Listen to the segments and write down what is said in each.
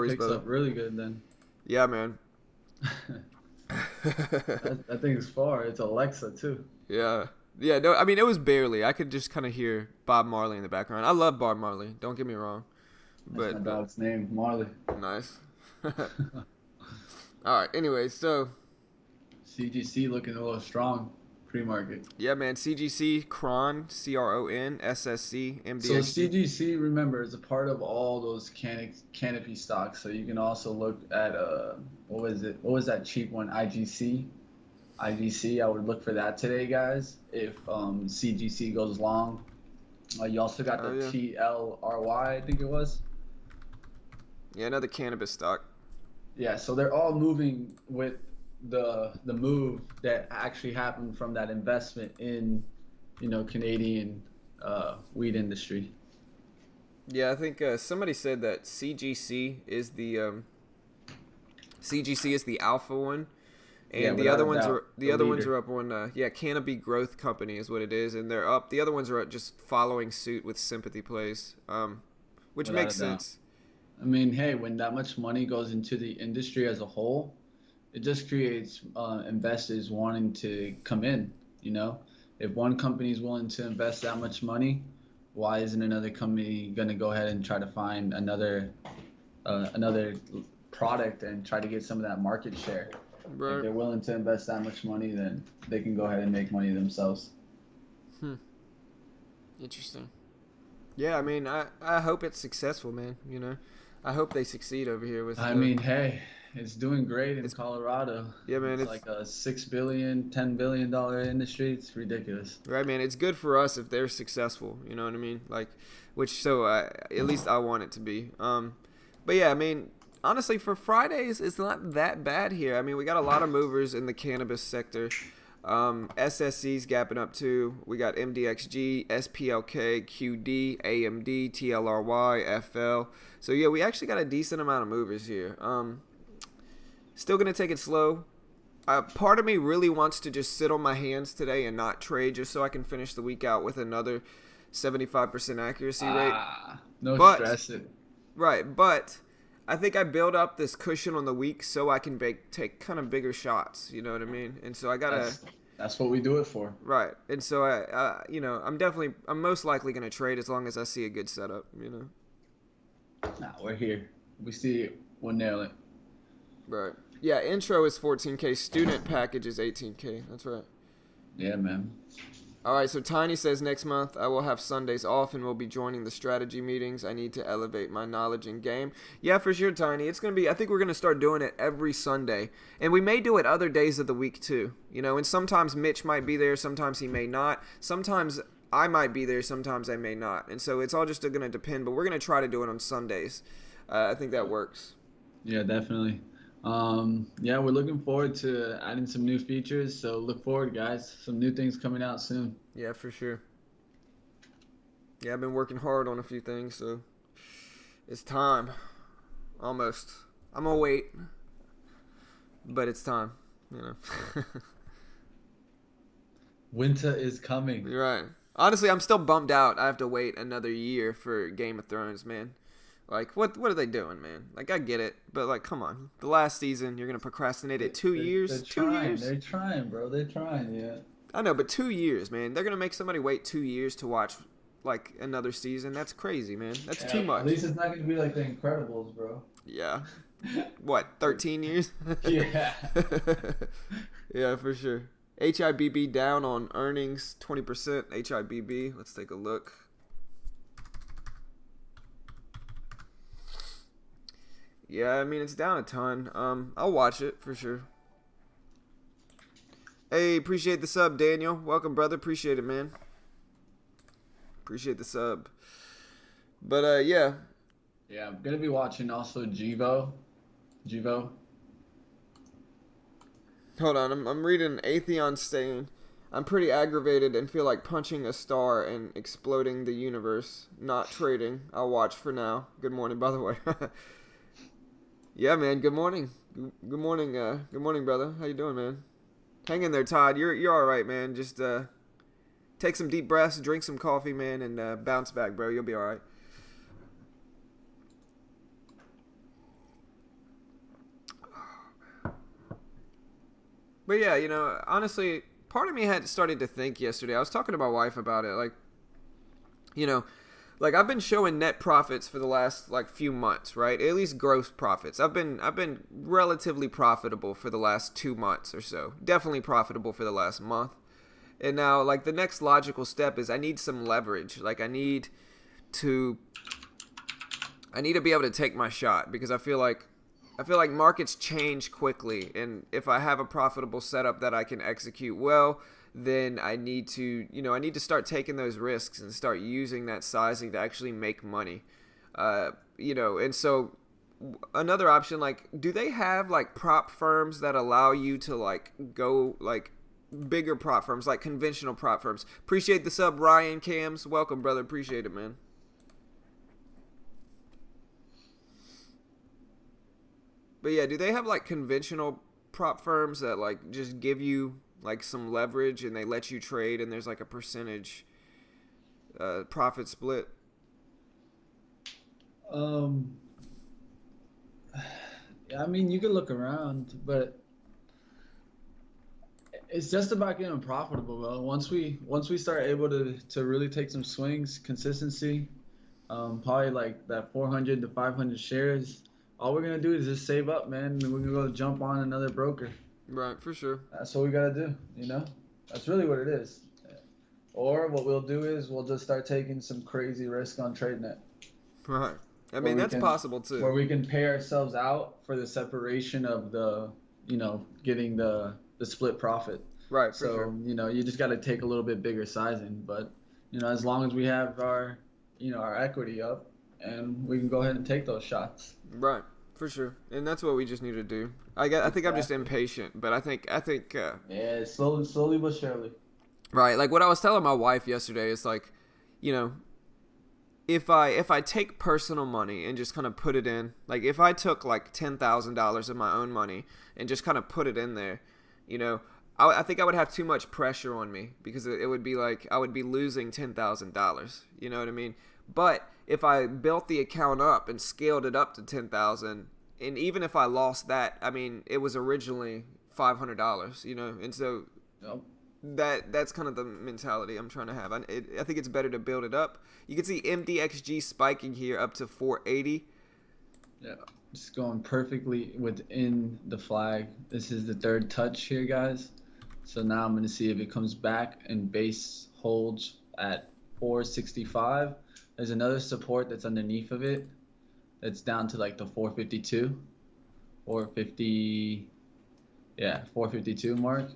Picks brother. up really good then. Yeah, man. That thing is far. It's Alexa too. Yeah. Yeah, no, I mean, it was barely. I could just kind of hear Bob Marley in the background. I love Bob Marley. Don't get me wrong. That's my But dog's name, Marley. nice. All right. Anyway, so CGC looking a little strong pre-market. yeah, man. CGC, Cron, CRON, SSC, So MDXG. CGC, remember, is a part of all those canopy stocks. So you can also look at what was it? What was that cheap one? IGC. IGC. I would look for that today, guys. If CGC goes long, you also got Oh the yeah. TLRY, I think it was. Yeah, another cannabis stock. Yeah. So they're all moving with the move that actually happened from that investment in, Canadian weed industry. Yeah, I think somebody said that CGC is the alpha one, Yeah, and the without other a ones doubt, are the leader. up on Canopy Growth Company is what it is, and they're up. The other ones are just following suit with sympathy plays, which Without makes a doubt. sense. I mean, hey, when that much money goes into the industry as a whole, it just creates investors wanting to come in. You know, if one company is willing to invest that much money, why isn't another company going to go ahead and try to find another product and try to get some of that market share? If Right. they're willing to invest that much money, then they can go ahead and make money themselves. Hmm. Interesting. Yeah, I mean, I hope it's successful, man. I hope they succeed over here with I the. mean, hey, it's doing great in It's Colorado. yeah, man. It's It's like a $6 billion, $10 billion industry. It's ridiculous. right, man. It's good for us if they're successful. You know what I mean? Like, which so at least I want it to be. But yeah, I mean, honestly, for Fridays, it's not that bad here. I mean, we got a lot of movers in the cannabis sector. SSC's gapping up too. We got MDXG, SPLK, QD, AMD, TLRY, FL. So yeah, we actually got a decent amount of movers here. Still gonna take it slow. Part of me really wants to just sit on my hands today and not trade, just so I can finish the week out with another 75% accuracy rate. No But stress it. right, but I think I build up this cushion on the week so I can take kind of bigger shots. You know what I mean? And so I gotta That's what we do it for. right. And so I'm most likely gonna trade as long as I see a good setup. Nah, we're here. We see it, we'll nail it. Right. Yeah. Intro is 14K. Student package is 18K. That's right. Yeah, man. All right, so Tiny says next month I will have Sundays off and will be joining the strategy meetings. I need to elevate my knowledge in game. Yeah, for sure, Tiny. It's going to be, I think we're going to start doing it every Sunday. And we may do it other days of the week too. And sometimes Mitch might be there, sometimes he may not. Sometimes I might be there, sometimes I may not. And so it's all just going to depend, but we're going to try to do it on Sundays. I think that works. Yeah, definitely. Yeah, we're looking forward to adding some new features. So look forward, guys. Some new things coming out soon. Yeah, for sure. Yeah, I've been working hard on a few things, so it's time. Almost. I'm gonna wait, but it's time. Winter is coming. You're right. Honestly, I'm still bummed out. I have to wait another year for Game of Thrones, man. Like, what are they doing, man? Like, I get it, but like, come on. The last season, you're gonna procrastinate it 2 years? They're 2 years? They're trying, bro. They're trying, yeah. I know, but 2 years, man. They're gonna make somebody wait 2 years to watch like another season. That's crazy, man. That's Yeah, too at much. least it's not gonna be like The Incredibles, bro. Yeah. What? 13 years? Yeah. Yeah, for sure. HIBB down on earnings 20%. HIBB. Let's take a look. Yeah, I mean, it's down a ton. I'll watch it for sure. Hey, appreciate the sub, Daniel. Welcome, brother. Appreciate it, man. Appreciate the sub. But, yeah. Yeah, I'm gonna be watching also Jivo. Jivo. Hold on. I'm reading Atheon saying, I'm pretty aggravated and feel like punching a star and exploding the universe. Not trading. I'll watch for now. Good morning, by the way. Yeah, man. Good morning. Good morning. Good morning, brother. How you doing, man? Hang in there, Todd. You're all right, man. Just take some deep breaths, drink some coffee, man, and bounce back, bro. You'll be all right. But yeah, honestly, part of me had started to think yesterday. I was talking to my wife about it, like, you know, like I've been showing net profits for the last like few months, right? At least gross profits. I've been relatively profitable for the last 2 months or so. Definitely profitable for the last month. And now like the next logical step is I need some leverage. Like to I need to be able to take my shot because I feel like markets change quickly, and if I have a profitable setup that I can execute well, then I need to start taking those risks and start using that sizing to actually make money. And so another option, like, do they have like prop firms that allow you to like go like bigger prop firms, like conventional prop firms? Appreciate the sub, Ryan Cams. Welcome, brother. Appreciate it, man. But yeah, do they have like conventional prop firms that like just give you like some leverage and they let you trade and there's like a percentage profit split? Um, I mean, you can look around, but it's just about getting profitable, bro. Once we start able to really take some swings, consistency, probably like that 400 to 500 shares. All we're gonna do is just save up, man, and we're gonna go jump on another broker. Right, for sure. That's what we gotta do, you know. That's really what it is. Or what we'll do is we'll just start taking some crazy risk on TradeNet, Right. I where mean, we that's can possible where too. we can pay ourselves out for the separation of getting the split profit. Right, for sure. So, you just got to take a little bit bigger sizing, but as long as we have our equity up and we can go ahead and take those shots. Right, for sure. And that's what we just need to do. I think I'm just Exactly. impatient, but I think Yeah, slowly but surely. right, like what I was telling my wife yesterday is like, you know, if I take personal money and just kind of put it in, like if I took like $10,000 of my own money and just kind of put it in there, you know, I think I would have too much pressure on me because it would be like I would be losing $10,000. You know what I mean? But if I built the account up and scaled it up to 10,000, and even if I lost that, I mean, it was originally $500. You know, and so Yep. that's kind of the mentality I'm trying to have. I think it's better to build it up. You can see MDXG spiking here up to 480. Yeah. Just going perfectly within the flag. This is the third touch here, guys. So now I'm going to see if it comes back and base holds at 465. There's another support that's underneath of it. That's down to like the 452, 450, yeah, 452 mark.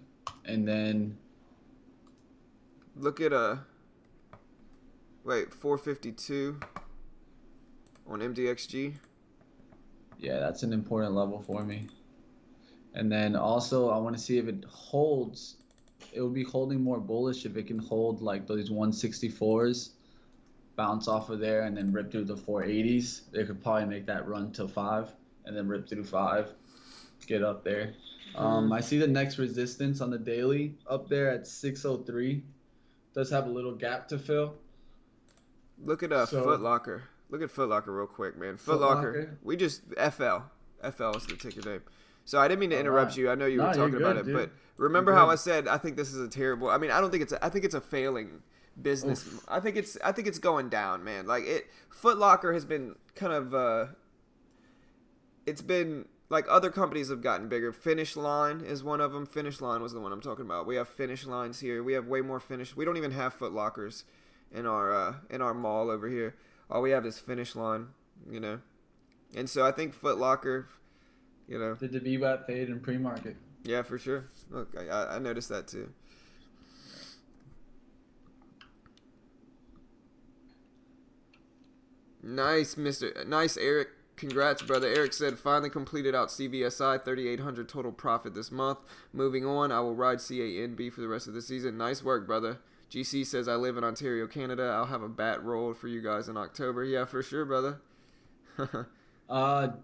And then, Look at 452 on MDXG. yeah, that's an important level for me. And then also, I want to see if it holds. It would be holding more bullish if it can hold like those 164s, bounce off of there, and then rip through the 480s. They could probably make that run to 5 and then rip through 5, get up there. Mm, I see the next resistance on the daily up there at 603. Does have a little gap to fill. Look at Foot So, Locker. Look at Foot Locker real quick, man. Foot Foot Locker. Locker. We just FL is the ticker name. So I didn't mean to All interrupt right. you. I know you were No, you're talking about good, it, but dude. You're remember how I good. said I think this is a terrible. I mean, I don't think it's. I think it's a failing business. Oof. I think it's going down, man. Like Foot Locker has been kind of. It's been like other companies have gotten bigger. Finish Line is one of them. Finish Line was the one I'm talking about. We have Finish Lines here. We have way more Finish. We don't even have Foot Lockers in our mall over here. All we have is Finish Line, you know. And so I think Foot Locker, you know, Did the VWAP fade in pre-market? yeah, for sure. Look, I noticed that too. Nice, Nice, Eric. Congrats, brother. Eric said, finally completed out CVSI, 3,800 total profit this month. Moving on, I will ride CANB for the rest of the season. Nice work, brother. GC says, I live in Ontario, Canada. I'll have a bat rolled for you guys in October. Yeah, for sure, brother.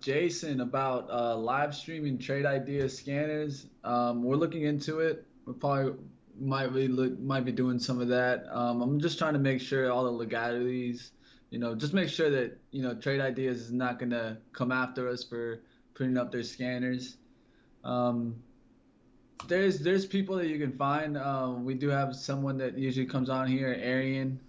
Jason, about live streaming trade idea scanners. We're looking into it. We probably might be doing some of that. I'm just trying to make sure all the legalities, just make sure that trade ideas is not gonna come after us for putting up their scanners. Um, There's people that you can find. We do have someone that usually comes on here, Arian.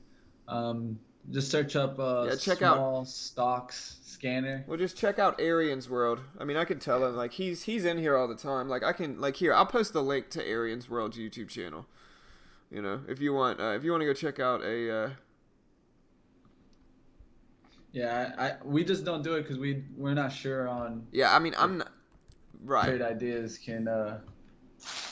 Um, just search up Yeah, check out. small stocks scanner. Well, just check out Arian's World. I mean, I can tell him like he's in here all the time. Like I can like here. I'll post the link to Arian's World's YouTube channel. You know, if you want to go check out a. Yeah, we just don't do it because we're not sure on Yeah, I mean, if I'm not, right. trade ideas can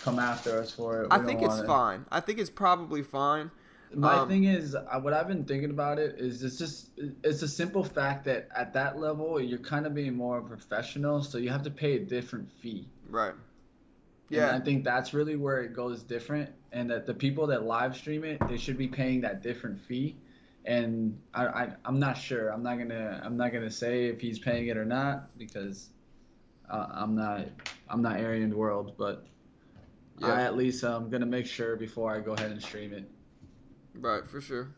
come after us for it. I We don't think it's want to. fine. I think it's probably fine. My Um, thing is, what I've been thinking about it is it's a simple fact that at that level you're kind of being more professional, so you have to pay a different fee. right. And Yeah. I think that's really where it goes different, and that the people that live stream it, they should be paying that different fee. And I'm not sure. I'm not gonna say if he's paying it or not because I'm not Aryan World, but Yeah. I at least am gonna make sure before I go ahead and stream it. Right. For sure.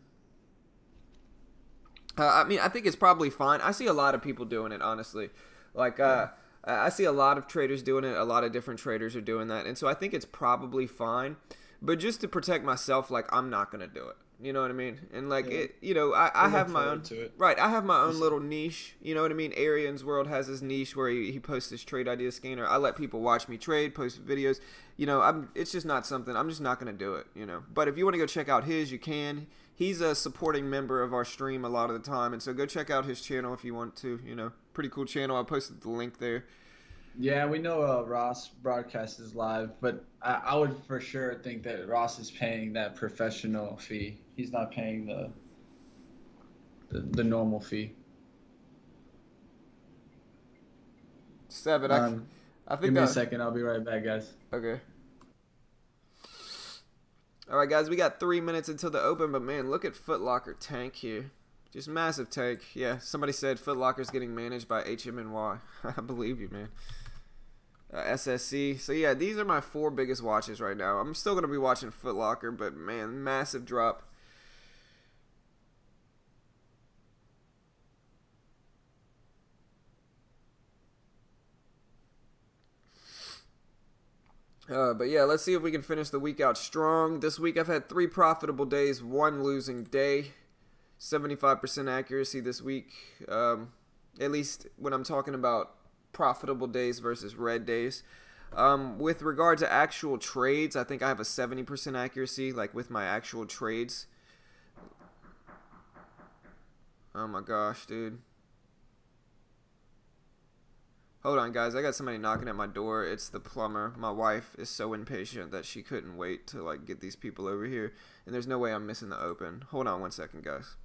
I mean, I think it's probably fine. I see a lot of people doing it, honestly. Like, Yeah. I see a lot of traders doing it. A lot of different traders are doing that, and so I think it's probably fine. But just to protect myself, like, I'm not gonna do it. You know what I mean? And like Yeah. it, you know, I We'll have look my forward own. to it. Right, I have my own Just, little niche. You know what I mean? Arian's World has his niche where he posts his trade idea scanner. I let people watch me trade, post videos. You know, it's just not something. I'm just not gonna do it. You know. But if you want to go check out his, you can. He's a supporting member of our stream a lot of the time, and so go check out his channel if you want to. You know, pretty cool channel. I posted the link there. yeah, we know Ross broadcast is live, but I would for sure think that Ross is paying that professional fee. He's not paying the normal fee. Seven. I Give think me a that. second. I'll be right back, guys. Okay. All right, guys, we got 3 minutes until the open, but man, look at Foot Locker tank here. Just massive tank. Yeah, somebody said Foot Locker's getting managed by HMNY. I believe you, man. SSC. So yeah, these are my 4 biggest watches right now. I'm still gonna be watching Foot Locker, but man, massive drop. But yeah, let's see if we can finish the week out strong. This week I've had 3 profitable days, 1 losing day. 75% accuracy this week. At least when I'm talking about profitable days versus red days. With regard to actual trades, I think I have a 70% accuracy, like with my actual trades. Oh my gosh, dude. Hold on, guys. I got somebody knocking at my door. It's the plumber. My wife is so impatient that she couldn't wait to like get these people over here, and there's no way I'm missing the open. Hold on one second, guys.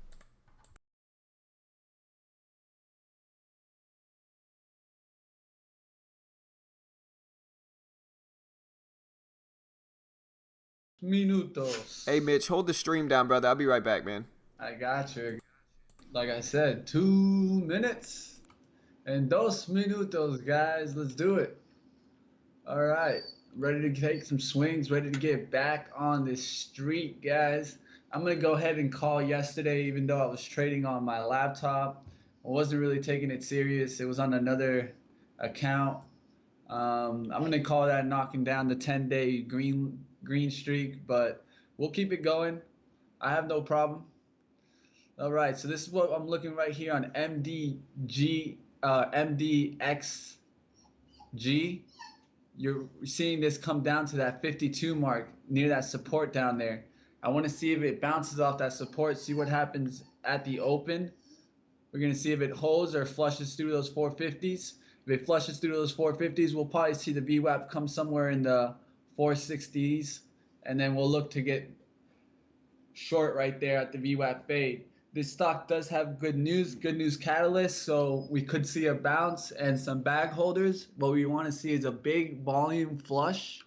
Minutos. Hey, Mitch, hold the stream down, brother. I'll be right back, man. I got you. Like I said, 2 minutes and 2 minutos, guys. Let's do it. All right. Ready to take some swings, ready to get back on this street, guys. I'm going to go ahead and call yesterday, even though I was trading on my laptop. I wasn't really taking it serious. It was on another account. I'm going to call that knocking down the 10-day green streak, but we'll keep it going. I have no problem. All right, so this is what I'm looking right here on MDXG. You're seeing this come down to that 52 mark near that support down there. I want to see if it bounces off that support, see what happens at the open. We're going to see if it holds or flushes through those 450s. If it flushes through those 450s, we'll probably see the VWAP come somewhere in the 460s, and then we'll look to get short right there at the VWAP fade. This stock does have good news catalyst, so we could see a bounce and some bag holders. What we want to see is a big volume flush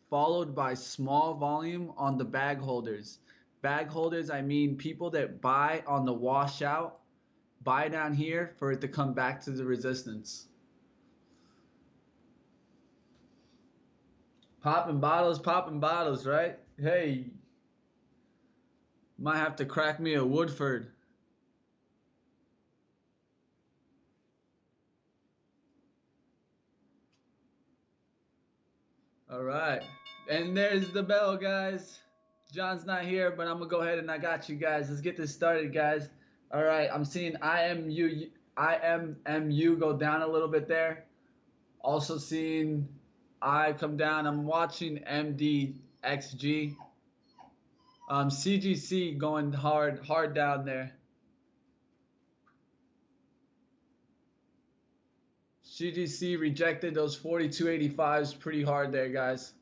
followed by small volume on the bag holders. Bag holders, I mean people that buy on the washout, buy down here for it to come back to the resistance. Popping bottles, right? Hey, might have to crack me a Woodford. All right. And there's the bell, guys. John's not here, but I'm gonna go ahead and I got you guys. Let's get this started, guys. All right. I'm seeing IMMU go down a little bit there. Also seeing I come down. I'm watching MDXG. CGC going hard down there. CGC rejected those 42.85s pretty hard there, guys.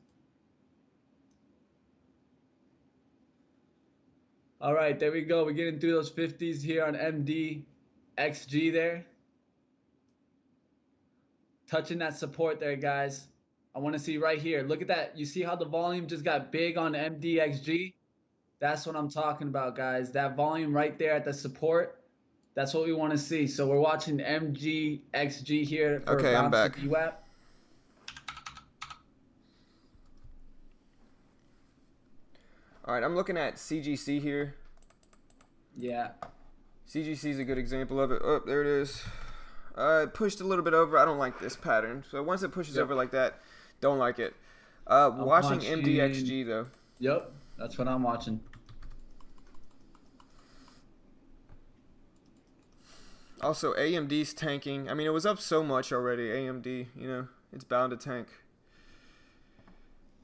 All right, there we go. We're getting through those 50s here on MDXG there. Touching that support there, guys. I want to see right here. Look at that. You see how the volume just got big on MDXG? That's what I'm talking about, guys. That volume right there at the support. That's what we want to see. So we're watching MGXG here for Okay, I'm back. VWAP. All right, I'm looking at CGC here. Yeah. CGC is a good example of it. Oh, there it is. It pushed a little bit over. I don't like this pattern. So once it pushes over like that, don't like it. Watching MDXG though. Yep, that's what I'm watching. Also, AMD's tanking. I mean, it was up so much already. AMD, it's bound to tank.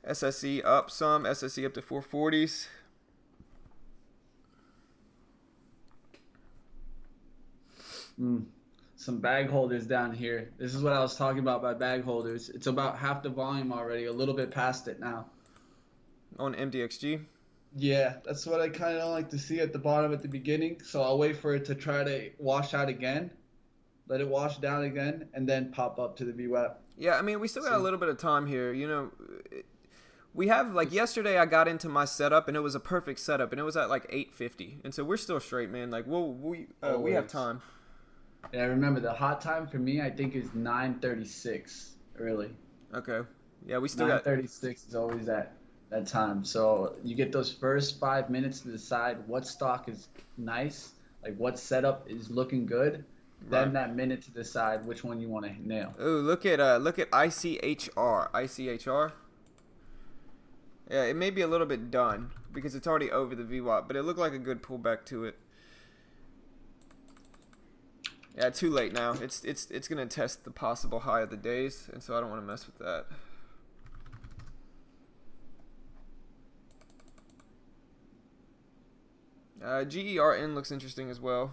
SSE up some. SSE up to 440s. Some bag holders down here. This is what I was talking about by bag holders. It's about half the volume already, a little bit past it now. On MDXG? Yeah, that's what I kind of like to see at the bottom at the beginning. So I'll wait for it to try to wash out again, let it wash down again, and then pop up to the VWAP. Yeah, I mean, we still got a little bit of time here. We have, like, yesterday I got into my setup, and it was a perfect setup, and it was at, like, 850. And so we're still straight, man. Like, we have time. Yeah, remember, the hot time for me, I think, is 9:36, really. Okay. Yeah, we still 9:36 is always that time. So you get those first 5 minutes to decide what stock is nice, like what setup is looking good. Then that minute to decide which one you want to nail. Ooh, look at ICHR. ICHR. Yeah, it may be a little bit done because it's already over the VWAP, but it looked like a good pullback to it. Yeah, too late now. It's gonna test the possible high of the days, and so I don't want to mess with that. GERN looks interesting as well.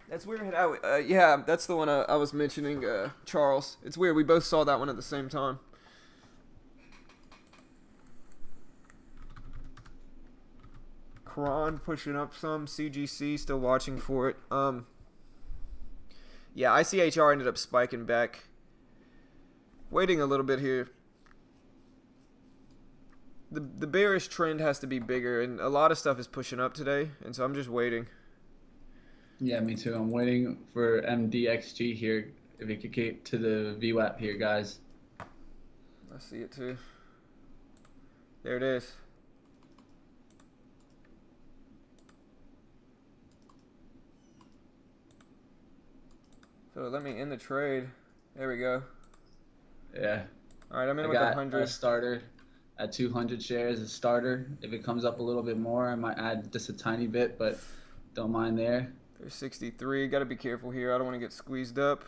That's weird how yeah, that's the one I was mentioning, Charles. It's weird. We both saw that one at the same time. Quran pushing up some. CGC still watching for it. Yeah, ICHR ended up spiking back. Waiting a little bit here. The bearish trend has to be bigger, and a lot of stuff is pushing up today, and so I'm just waiting. Yeah, me too. I'm waiting for MDXG here, if it could get to the VWAP here, guys. I see it too. There it is. So let me end the trade. There we go. Yeah. All right, I'm in with 100. A starter at 200 shares, a starter. If it comes up a little bit more, I might add just a tiny bit, but don't mind there. There's 63. Got to be careful here. I don't want to get squeezed up.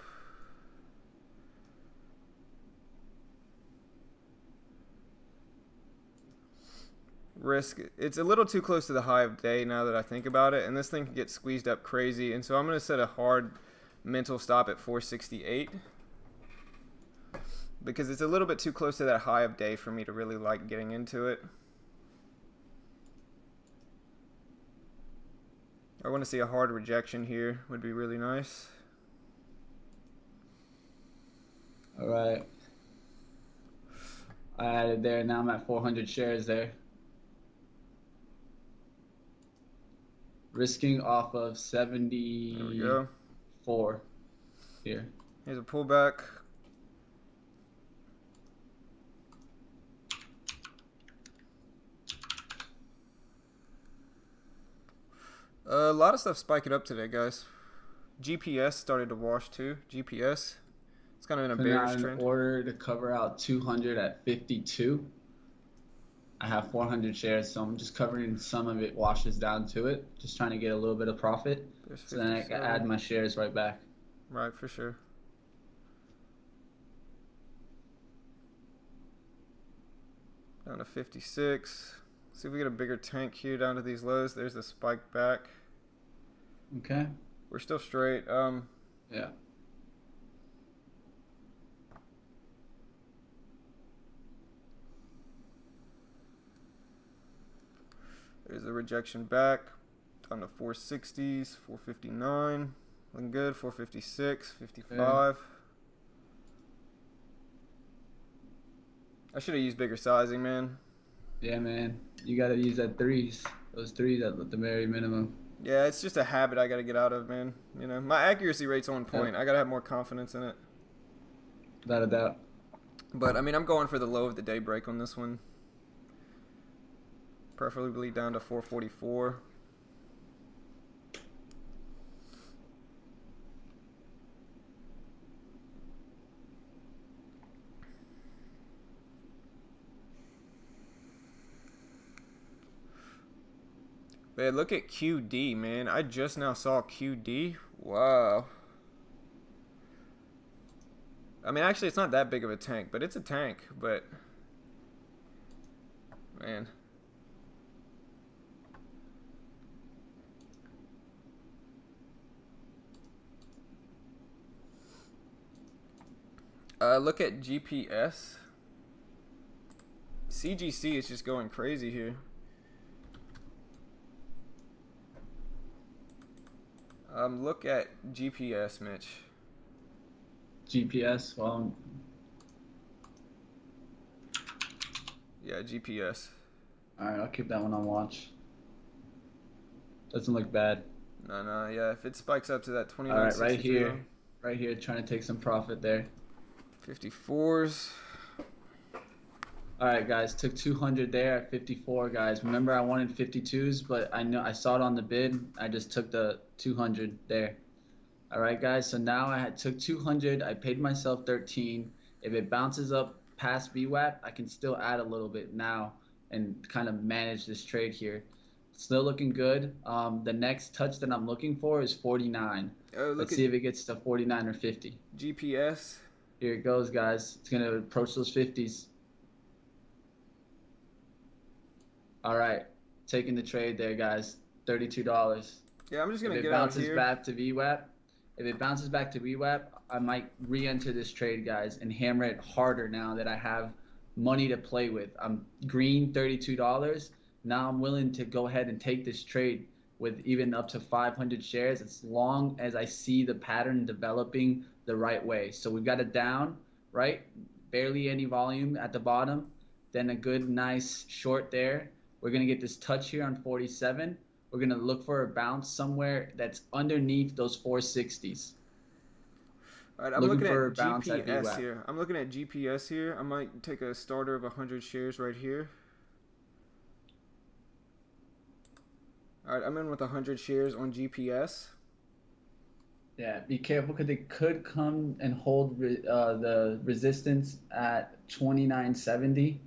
Risk. It's a little too close to the high of day now that I think about it, and this thing can get squeezed up crazy, and so I'm going to set a hard mental stop at 468 because it's a little bit too close to that high of day for me to really like getting into it. I want to see a hard rejection here. Would be really nice. All right. I added there. Now I'm at 400 shares there. Risking off of 74 There we go. Here. Here's a pullback. A lot of stuff spiking up today, guys. GPS started to wash too. GPS. kind of in a Putting bearish out an trend. order to cover out 200 at 52. I have 400 shares, so I'm just covering some of it washes down to it. Just trying to get a little bit of profit. There's So then I can 57. add my shares right back. Right, for sure. Down to 56. See if we get a bigger tank here down to these lows. There's the spike back. Okay. We're still straight. Yeah. There's a rejection back. Down to 460s, 459. Looking good. 456, 55. Yeah. I should have used bigger sizing, man. Yeah, man. You got to use that threes. Those threes at the very minimum. Yeah, it's just a habit I got to get out of, man. You know, my accuracy rate's on point. I got to have more confidence in it. Without a doubt. But, I mean, I'm going for the low of the day break on this one. Preferably down to 444. Man, look at QD, man. I just now saw QD. Wow. I mean, actually, it's not that big of a tank, but it's a tank. But, man. Look at GPS. CGC is just going crazy here. Look at GPS, Mitch. GPS, well. Yeah, GPS. Alright, I'll keep that one on watch. Doesn't look bad. No, yeah. If it spikes up to that 29.63. Alright, right here. Right here, trying to take some profit there. 54s. Alright, guys. Took 200 there at 54, guys. Remember, I wanted 52s, but I saw it on the bid. I just took the 200 there. Alright, guys. So now I took 200. I paid myself 13. If it bounces up past VWAP, I can still add a little bit now and kind of manage this trade here. Still looking good. The next touch that I'm looking for is 49. Let's see if it gets to 49 or 50. GPS. Here it goes, guys. It's going to approach those 50s. All right. Taking the trade there, guys. $32. Yeah, I'm just going to get out here. If it bounces back to VWAP, I might re-enter this trade, guys, and hammer it harder now that I have money to play with. I'm green $32. Now I'm willing to go ahead and take this trade with even up to 500 shares as long as I see the pattern developing the right way. So we've got it down, right? Barely any volume at the bottom. Then a good, nice short there. We're going to get this touch here on 47. We're going to look for a bounce somewhere that's underneath those 460s. All right, I'm looking at GPS here. I'm looking at GPS here. I might take a starter of 100 shares right here. All right, I'm in with 100 shares on GPS. Yeah, be careful because they could come and hold the resistance at 29.70.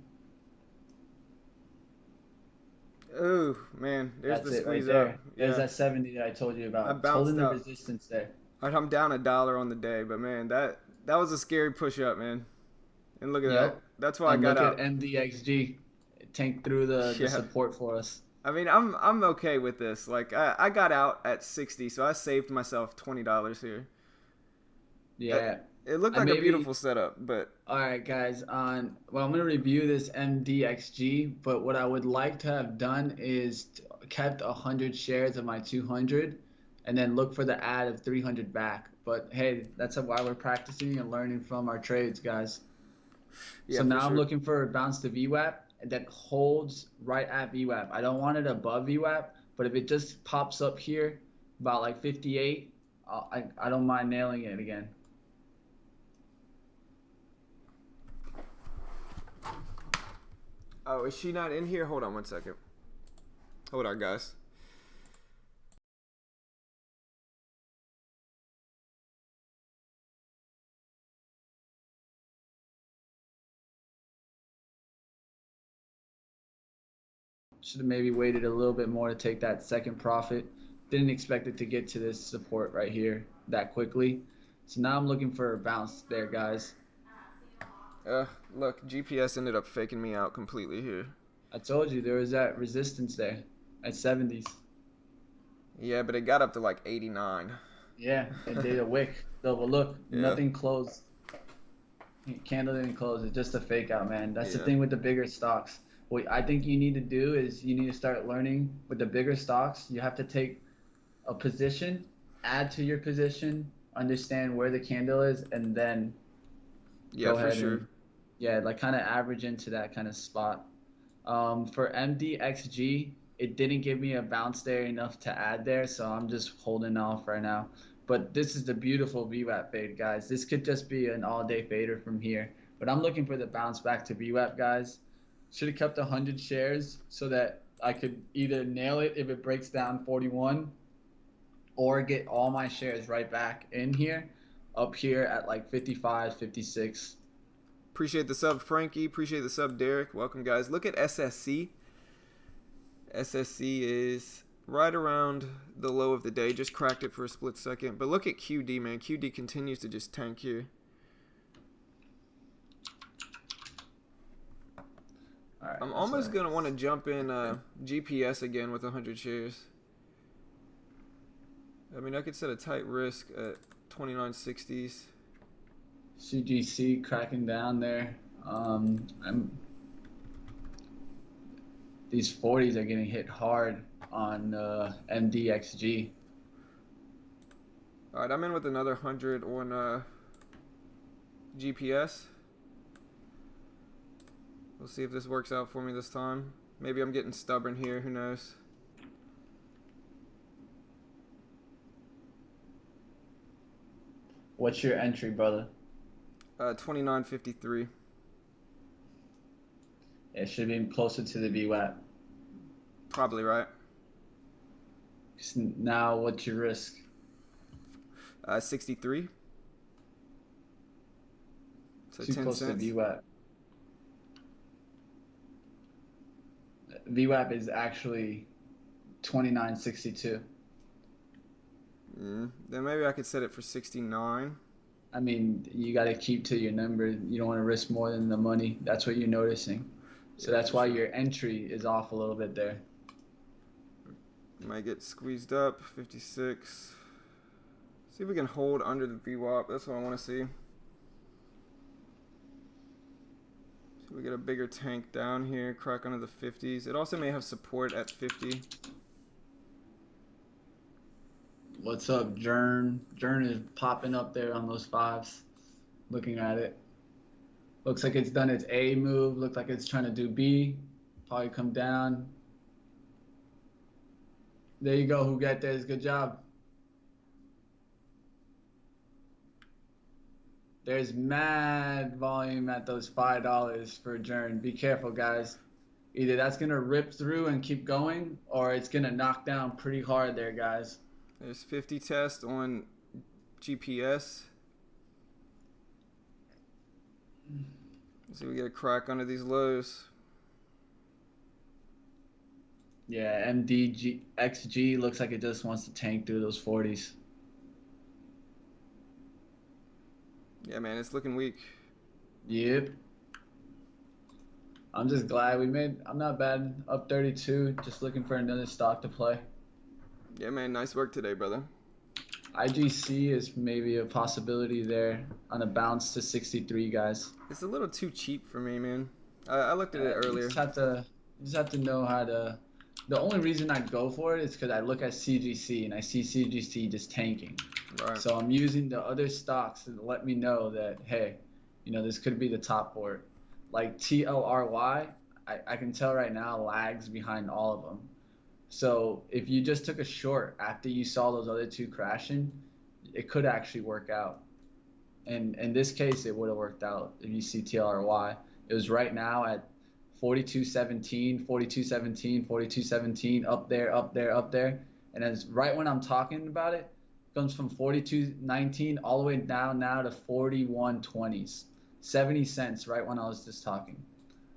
Oh, man. There's the squeeze right there. up. There's that 70 that I told you about. I bounced holding the up. resistance there. All right, I'm down $1 on the day, but, man, that was a scary push-up, man. And look at that. That's why I got out. Look at MDXG. It tanked through the support for us. I mean, I'm okay with this. Like, I got out at 60, so I saved myself $20 here. Yeah. It looked like a beautiful setup, but... All right, guys. Well, I'm going to review this MDXG, but what I would like to have done is kept 100 shares of my 200 and then look for the add of 300 back. But, hey, that's why we're practicing and learning from our trades, guys. Yeah, so now I'm looking for a bounce to VWAP that holds right at VWAP. I don't want it above VWAP, but if it just pops up here about like 58, I don't mind nailing it again. Oh, is she not in here? Hold on one second. Hold on, guys. Should have maybe waited a little bit more to take that second profit. Didn't expect it to get to this support right here that quickly. So now I'm looking for a bounce there, guys. Look, GPS ended up faking me out completely here. I told you there was that resistance there at 70s. Yeah, but it got up to like 89. Yeah, it did a wick. So, but look, Yeah. nothing closed. Candle didn't close. It's just a fake out, man. That's the Yeah. thing with the bigger stocks. What I think you need to do is you need to start learning with the bigger stocks. You have to take a position, add to your position, understand where the candle is, and then Yeah, go for ahead sure. and yeah, like kind of average into that kind of spot. For MDXG, it didn't give me a bounce there enough to add there, so I'm just holding off right now. But this is the beautiful VWAP fade, guys. This could just be an all-day fader from here. But I'm looking for the bounce back to VWAP, guys. Should have kept 100 shares so that I could either nail it if it breaks down 41 or get all my shares right back in here, up here at like 55, 56. Appreciate the sub, Frankie. Appreciate the sub, Derek. Welcome, guys. Look at SSC. SSC is right around the low of the day. Just cracked it for a split second. But look at QD, man. QD continues to just tank here. All right, I'm almost going to want to jump in GPS again with 100 shares. I mean, I could set a tight risk at 2960s. CGC cracking down there. These 40s are getting hit hard on MDXG. All right, I'm in with another 100 on GPS. We'll see if this works out for me this time. Maybe I'm getting stubborn here. Who knows? What's your entry, brother? 2953. It should be closer to the VWAP. Probably right. Now, what's your risk? 63. So Too 10 close cents. to VWAP. VWAP is actually 29.62. Then maybe I could set it for 69. I mean, you got to keep to your number. You don't want to risk more than the money. That's what you're noticing. So Yeah, that's for why sure. your entry is off a little bit there. Might get squeezed up. 56. See if we can hold under the VWAP. That's what I want to see. So we get a bigger tank down here. Crack under the 50s. It also may have support at 50. What's up, Jern? Jern is popping up there on those fives. Looking at it. Looks like it's done its A move. Looks like it's trying to do B. Probably come down. There you go, who got this. Good job. There's mad volume at those $5 for Jern. Be careful, guys. Either that's going to rip through and keep going, or it's going to knock down pretty hard there, guys. There's 50 test on GPS. Let's see if we get a crack under these lows. Yeah, MDXG looks like it just wants to tank through those 40s. Yeah, man, it's looking weak. Yep. I'm just glad we made. I'm not bad. Up 32. Just looking for another stock to play. Yeah, man, nice work today, brother. IGC is maybe a possibility there on a bounce to 63, guys. It's a little too cheap for me, man. I looked at it earlier. You just have to know how to. The only reason I go for it is because I look at CGC and I see CGC just tanking. Right. So I'm using the other stocks to let me know that, hey, this could be the top for it. Like TLRY, I can tell right now lags behind all of them. So if you just took a short after you saw those other two crashing, it could actually work out. And in this case, it would have worked out if you see TLRY. It was right now at 42.17, 42.17, 42.17, up there, up there, up there. And as right when I'm talking about it, it comes from 42.19 all the way down now to 41.20s. 70 cents right when I was just talking.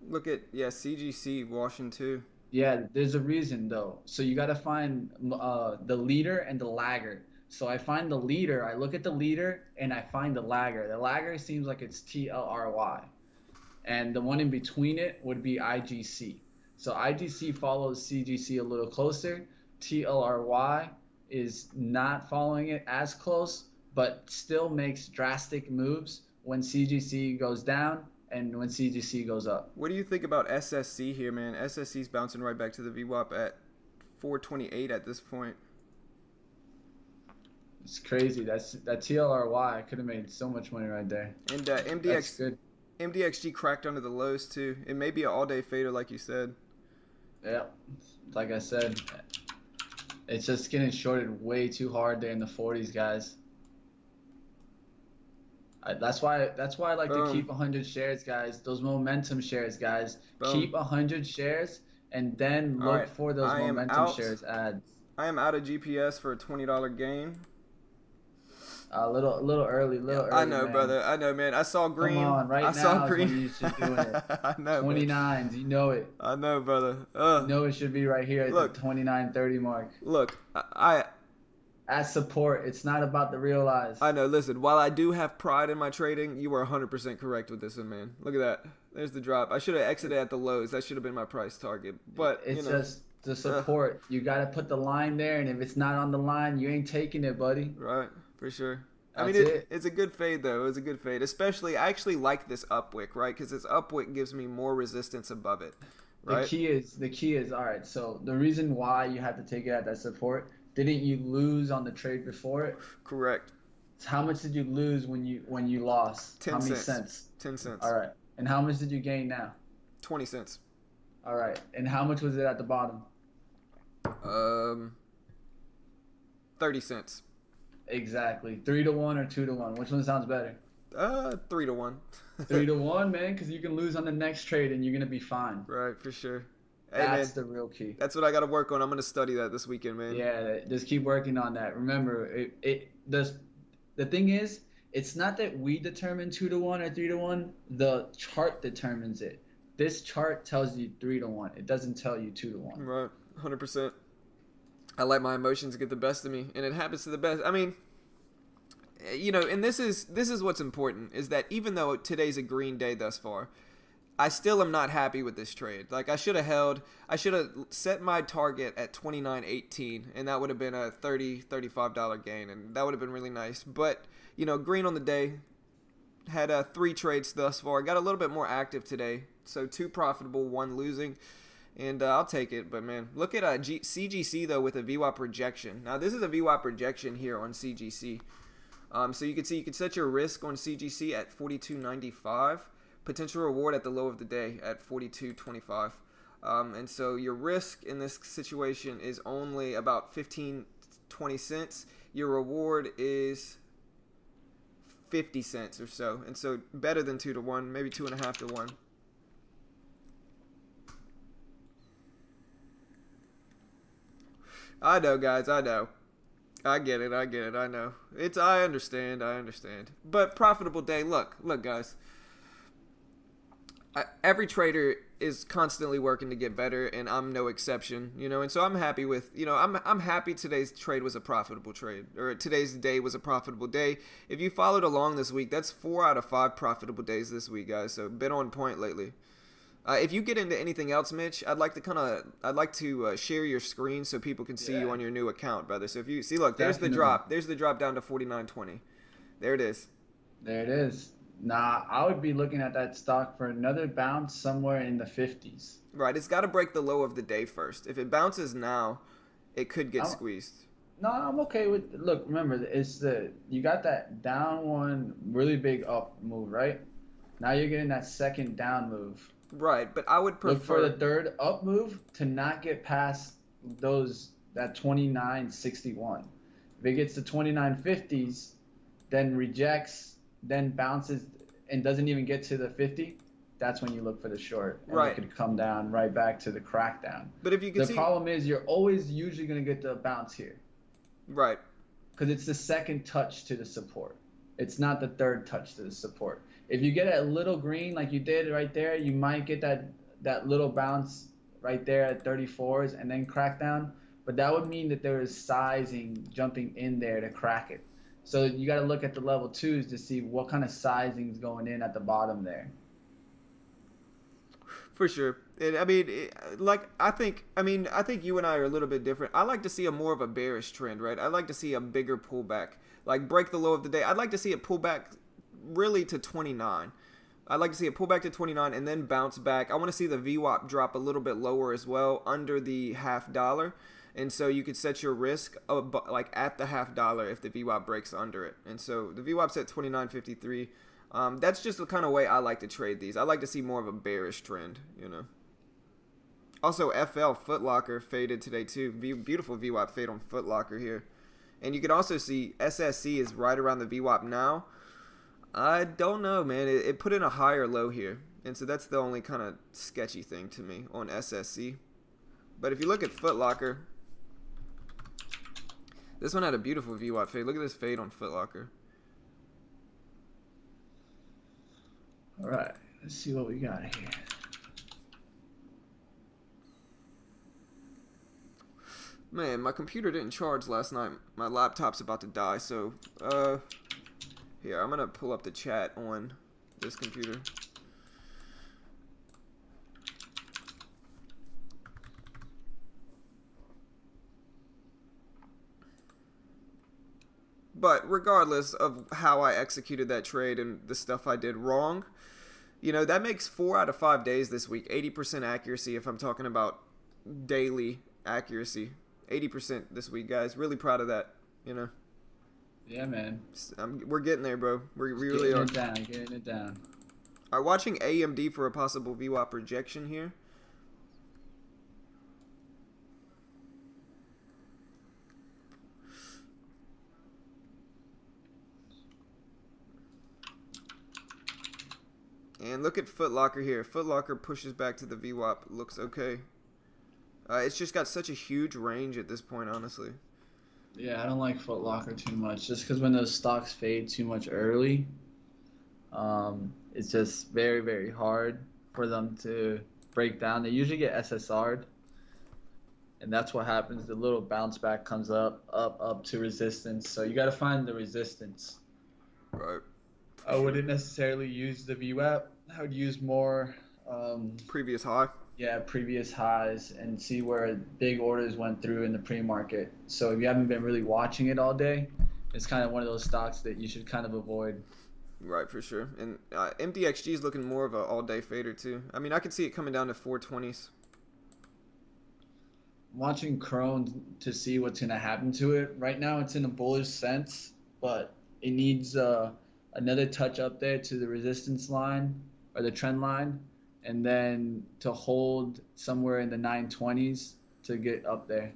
Look at, CGC, Washington too. Yeah, there's a reason though. So you got to find the leader and the lagger. So I find the leader, I look at the leader and I find the lagger. The lagger seems like it's TLRY. And the one in between it would be IGC. So IGC follows CGC a little closer. TLRY is not following it as close, but still makes drastic moves when CGC goes down and when CGC goes up. What do you think about SSC here, man? SSC's bouncing right back to the VWAP at 428 at this point. It's crazy. That TLRY could have made so much money right there. And That's good. MDXG cracked under the lows too. It may be an all-day fader, like you said. Yeah, like I said, it's just getting shorted way too hard there in the 40s, guys. That's why I like to keep 100 shares, guys. Those momentum shares, guys. Boom. Keep 100 shares and then look for those momentum shares ads. I am out of GPS for a $20 gain. A little early. I know, man. Brother. I know, man. I saw green. Come on, I saw green. You should doing it. I know. 29s, you know it. I know, brother. You know it should be right here at the 29.30 mark. Look, As support, it's not about the realize. I know. Listen, while I do have pride in my trading, you were 100% correct with this one, man. Look at that. There's the drop. I should have exited at the lows. That should have been my price target. But it's just the support. You got to put the line there, and if it's not on the line, you ain't taking it, buddy. Right, for sure. That's it's a good fade, though. It was a good fade. Especially, I actually like this upwick, right? Because this upwick gives me more resistance above it, right? The key is, all right, so the reason why you have to take it at that support, didn't you lose on the trade before it? Correct. So how much did you lose when you lost? 10 how many cents. 10 cents. All right. And how much did you gain now? 20 cents. All right. And how much was it at the bottom? 30 cents. Exactly. 3-1 or 2-1. Which one sounds better? 3-1. 3-1, man, because you can lose on the next trade and you're gonna be fine. Right, for sure. That's the real key. That's what I got to work on. I'm going to study that this weekend, man. Yeah, just keep working on that. Remember, the thing is, it's not that we determine 2-1 or 3-1. The chart determines it. This chart tells you 3-1. It doesn't tell you 2-1. Right, 100%. I let my emotions get the best of me, and it happens to the best. I mean, and this is what's important, is that even though today's a green day thus far, I still am not happy with this trade. Like, I should have set my target at 29.18, and that would have been a $35 gain, and that would have been really nice. But, green on the day, had 3 trades thus far. Got a little bit more active today, so 2 profitable, 1 losing, and I'll take it. But, man, look at CGC, though, with a VWAP rejection. Now, this is a VWAP rejection here on CGC. So you can see you can set your risk on CGC at 42.95. Potential reward at the low of the day at 42.25. And so your risk in this situation is only about 15, 20 cents. Your reward is 50 cents or so. And so better than 2-1, maybe 2.5 to 1. I know, guys, I know. I get it, I know. I understand. But profitable day, look, guys. Every trader is constantly working to get better, and I'm no exception, and so I'm happy with, I'm happy today's trade was a profitable trade, or today's day was a profitable day. If you followed along this week, that's 4 out of 5 profitable days this week, guys, so been on point lately. If you get into anything else, Mitch, I'd like to share your screen so people can see you on your new account, brother. So if you see, look, there's the drop down to 49.20. There it is. Nah, I would be looking at that stock for another bounce somewhere in the 50s. Right, it's got to break the low of the day first. If it bounces now, it could get squeezed. No, I'm okay with. Look, remember, you got that down one really big up move, right? Now you're getting that second down move. Right, but I would prefer look for the third up move to not get past that 29.61. If it gets to 29.50s, then rejects. Then bounces and doesn't even get to the 50, that's when you look for the short. And right. It could come down right back to the crackdown. But if you can the problem is you're always usually going to get the bounce here. Right. Because it's the second touch to the support. It's not the third touch to the support. If you get a little green like you did right there, you might get that little bounce right there at 34s and then crack down, but that would mean that there is sizing jumping in there to crack it. So you got to look at the level twos to see what kind of sizing is going in at the bottom there. For sure. And I mean, I think you and I are a little bit different. I like to see a more of a bearish trend, right? I like to see a bigger pullback, like break the low of the day. I'd like to see it pull back really to 29. I'd like to see it pull back to 29 and then bounce back. I want to see the VWAP drop a little bit lower as well, under the $0.50. And so you could set your risk like at the $0.50 if the VWAP breaks under it. And so the VWAP's at 29.53. That's just the kind of way I like to trade these. I like to see more of a bearish trend, you know. Also, FL Foot Locker faded today too. Beautiful VWAP fade on Foot Locker here. And you can also see SSC is right around the VWAP now. I don't know, man. It put in a higher low here. And so that's the only kind of sketchy thing to me on SSC. But if you look at Foot Locker, this one had a beautiful VWAP fade. Look at this fade on Foot Locker. All right, let's see what we got here. Man, my computer didn't charge last night. My laptop's about to die, so here, I'm gonna pull up the chat on this computer. But regardless of how I executed that trade and the stuff I did wrong, you know, that makes 4 out of 5 days this week. 80% accuracy if I'm talking about daily accuracy. 80% this week, guys. Really proud of that, you know. Yeah, man. We're getting there, bro. We really are. Getting it down. All right, watching AMD for a possible VWAP rejection here. And look at Foot Locker here. Foot Locker pushes back to the VWAP. Looks okay. It's just got such a huge range at this point, honestly. Yeah, I don't like Foot Locker too much, just because when those stocks fade too much early, it's just very, very hard for them to break down. They usually get SSR'd, and that's what happens. The little bounce back comes up to resistance. So you got to find the resistance. Right. I wouldn't necessarily use the VWAP. I would use more previous high. Yeah, previous highs and see where big orders went through in the pre-market. So if you haven't been really watching it all day, it's kind of one of those stocks that you should kind of avoid. Right, for sure. And MDXG is looking more of an all-day fader too. I mean, I could see it coming down to 420s. I'm watching Crone to see what's going to happen to it. Right now it's in a bullish sense, but it needs another touch up there to the resistance line or the trend line, and then to hold somewhere in the 920s to get up there.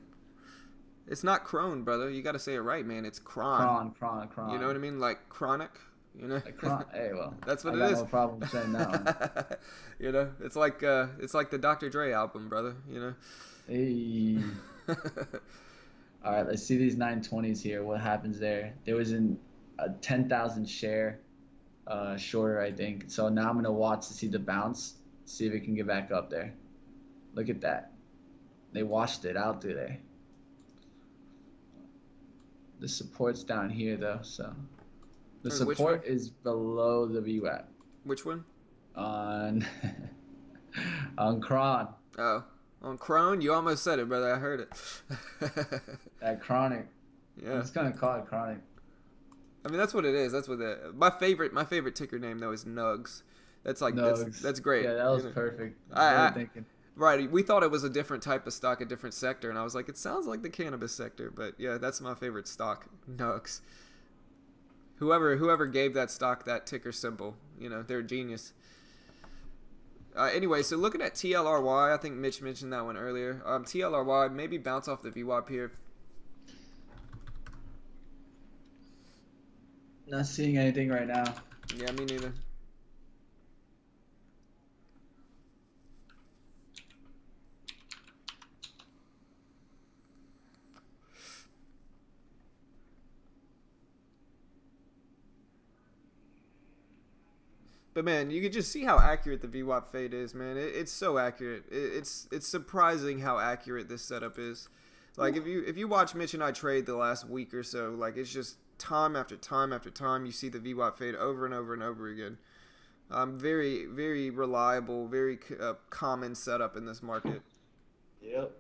It's not Crone, brother. You got to say it right, man. It's Cron. Cron. You know what I mean? Like chronic, you know? Like hey, well, that's what I it got is. no problem saying that one. You know, it's like the Dr. Dre album, brother, you know? Hey. All right, let's see these 920s here. What happens there? There was a 10,000 share shorter, I think. So now I'm going to watch to see the bounce, see if it can get back up there. Look at that. They washed it out today. The support's down here, though. So the support is below the VWAP. Which one? On Cron. Oh, on Crone? You almost said it, brother. I heard it. That chronic. Yeah. I'm just going to call it chronic. I mean, that's what it is. That's what my favorite ticker name though is Nugs. That's like that's great. Yeah, that was perfect. Thinking. Right, we thought it was a different type of stock, a different sector, and I was like, it sounds like the cannabis sector, but yeah, that's my favorite stock, Nugs. Whoever gave that stock that ticker symbol, you know, they're a genius. Anyway, so looking at TLRY, I think Mitch mentioned that one earlier. TLRY, maybe bounce off the VWAP here. Not seeing anything right now. Yeah, me neither. But man, you can just see how accurate the VWAP fade is, man. It's so accurate. It's surprising how accurate this setup is. Like if you watch Mitch and I trade the last week or so, like it's just time after time after time you see the VWAP fade over and over and over again. Very very reliable, very common setup in this market. Yep.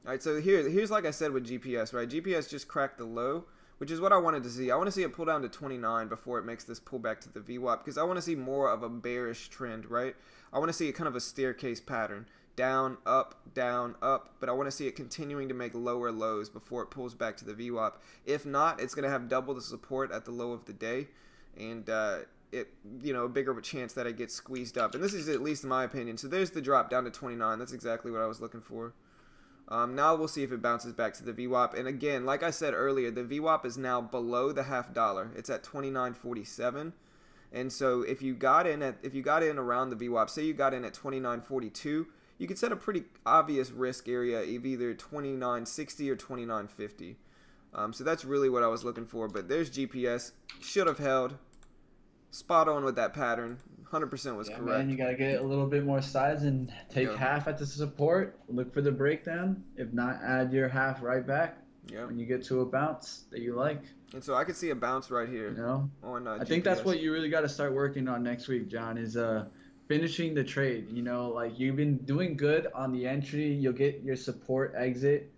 All right, so here's like I said with GPS, right? GPS just cracked the low, which is what I wanted to see. I want to see it pull down to 29 before it makes this pullback to the VWAP because I want to see more of a bearish trend, right? I want to see a kind of a staircase pattern. Down, up, but I want to see it continuing to make lower lows before it pulls back to the VWAP. If not, it's going to have double the support at the low of the day, and a bigger chance that it gets squeezed up. And this is at least in my opinion. So there's the drop down to 29. That's exactly what I was looking for. Now we'll see if it bounces back to the VWAP. And again, like I said earlier, the VWAP is now below the $0.50. It's at 29.47. And so if you got in around the VWAP, say you got in at 29.42, you could set a pretty obvious risk area of either 29.60 or 29.50. So that's really what I was looking for. But there's GPS. Should have held. Spot on with that pattern. 100% was correct. Man, you gotta get a little bit more size and take half at the support. Look for the breakdown. If not, add your half right back when you get to a bounce that you like. And so I could see a bounce right here. You know, on I think that's what you really got to start working on next week, John. Is finishing the trade. You know, like you've been doing good on the entry. You'll get your support exit.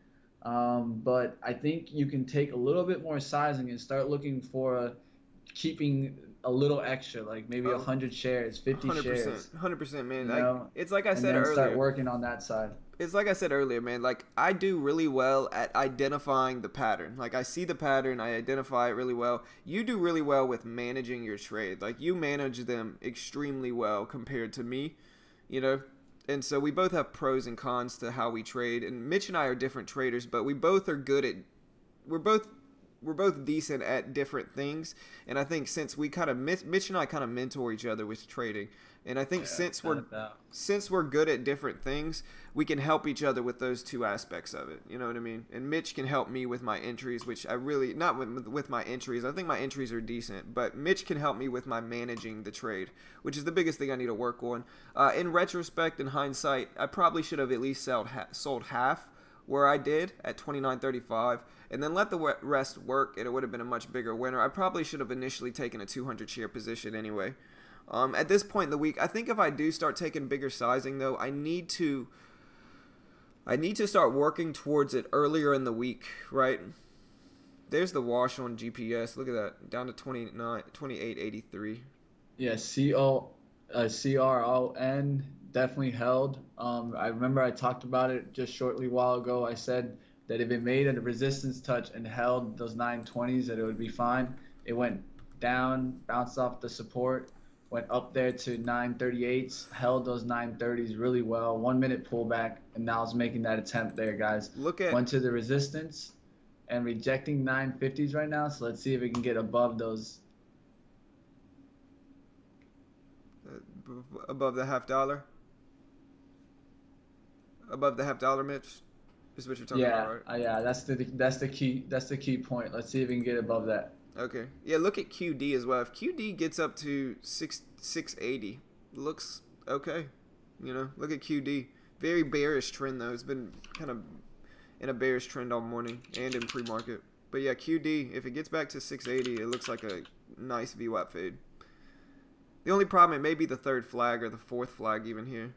But I think you can take a little bit more sizing and start looking for keeping a little extra, like maybe 100 shares, 50 100%, shares. 100%, man. You know? It's like I said earlier. Start working on that side. It's like I said earlier, man. Like I do really well at identifying the pattern. Like I see the pattern, I identify it really well. You do really well with managing your trade. Like you manage them extremely well compared to me, you know. And so we both have pros and cons to how we trade. And Mitch and I are different traders, but we both are good at. We're both decent at different things, and I think since we kind of Mitch and I kind of mentor each other with trading, and I think since we're good at different things, we can help each other with those two aspects of it. You know what I mean? And Mitch can help me with my entries, which I really not with my entries. I think my entries are decent, but Mitch can help me with my managing the trade, which is the biggest thing I need to work on. In retrospect, in hindsight, I probably should have at least sold half where I did at 29.35, and then let the rest work, and it would have been a much bigger winner. I probably should have initially taken a 200 share position anyway. At this point in the week, I think if I do start taking bigger sizing, though, I need to start working towards it earlier in the week, right? There's the wash on GPS. Look at that, down to 28.83. Yeah, CRON definitely held. I remember I talked about it just shortly while ago. I said that if it made a resistance touch and held those 920s, that it would be fine. It went down, bounced off the support, went up there to 938s, held those 930s really well. 1 minute pullback, and now it's making that attempt there, guys. Went to the resistance and rejecting 950s right now. So let's see if it can get above those. Above the $0.50. Above the $0.50, Mitch, is what you're talking about, right? Yeah, that's the key point. Let's see if we can get above that. Okay. Yeah, look at QD as well. If QD gets up to 680, looks okay. You know, look at QD. Very bearish trend though. It's been kind of in a bearish trend all morning and in pre-market. But yeah, QD, if it gets back to 680, it looks like a nice VWAP fade. The only problem, it may be the third flag or the fourth flag even here.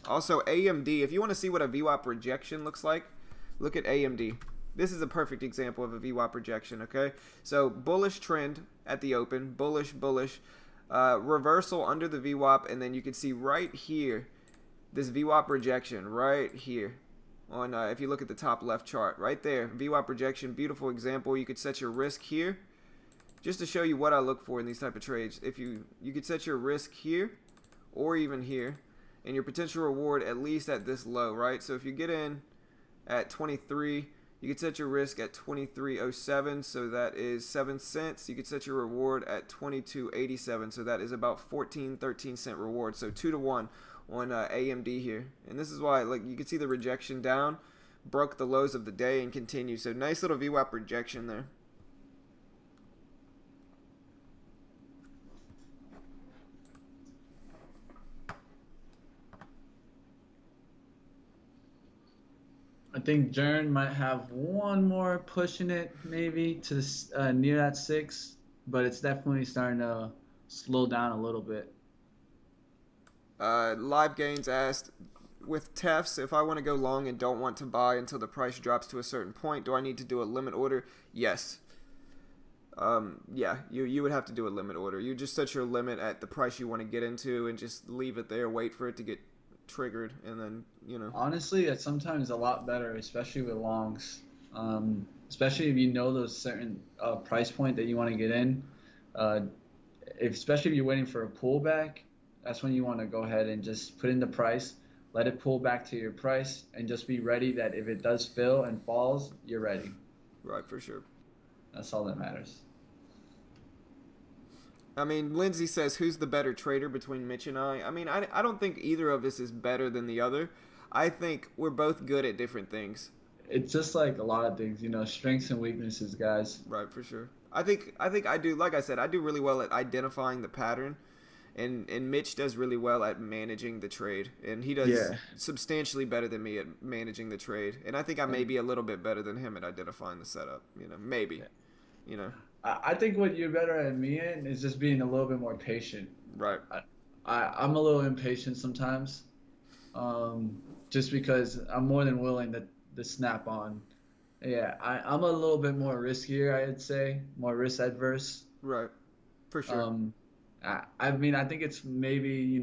Also, AMD, if you want to see what a VWAP rejection looks like, look at AMD. This is a perfect example of a VWAP rejection, okay? So, bullish trend at the open, bullish, reversal under the VWAP, and then you can see right here, this VWAP rejection right here. On if you look at the top left chart, right there, VWAP rejection, beautiful example. You could set your risk here. Just to show you what I look for in these type of trades, if you could set your risk here or even here, and your potential reward at least at this low, right? So if you get in at 23, you could set your risk at 23.07, so that is 7 cents. You could set your reward at 22.87, so that is about 13 cent reward. So 2 to 1 on AMD here, and this is why, like, you can see the rejection down, broke the lows of the day and continue. So nice little VWAP rejection there. I think Jern might have one more push in it, maybe to near that 6, but it's definitely starting to slow down a little bit. Live Gains asked, with TEFs, if I want to go long and don't want to buy until the price drops to a certain point, do I need to do a limit order? Yes. Yeah, you would have to do a limit order. You just set your limit at the price you want to get into and just leave it there, wait for it to get triggered, and then, Honestly, it's sometimes a lot better, especially with longs. Especially if you know those certain price point that you want to get in. Especially if you're waiting for a pullback, that's when you want to go ahead and just put in the price, let it pull back to your price, and just be ready that if it does fill and falls, you're ready. Right, for sure. That's all that matters. I mean, Lindsay says, who's the better trader between Mitch and I? I mean, I don't think either of us is better than the other. I think we're both good at different things. It's just like a lot of things, strengths and weaknesses, guys. Right, for sure. I think I do, like I said, I do really well at identifying the pattern, and Mitch does really well at managing the trade, and he does substantially better than me at managing the trade, and I think I may be a little bit better than him at identifying the setup, maybe, I think what you're better at me in is just being a little bit more patient. Right. I'm a little impatient sometimes, just because I'm more than willing to snap on. Yeah, I'm a little bit more riskier, I'd say, more risk adverse. Right, for sure. I mean, I think it's maybe,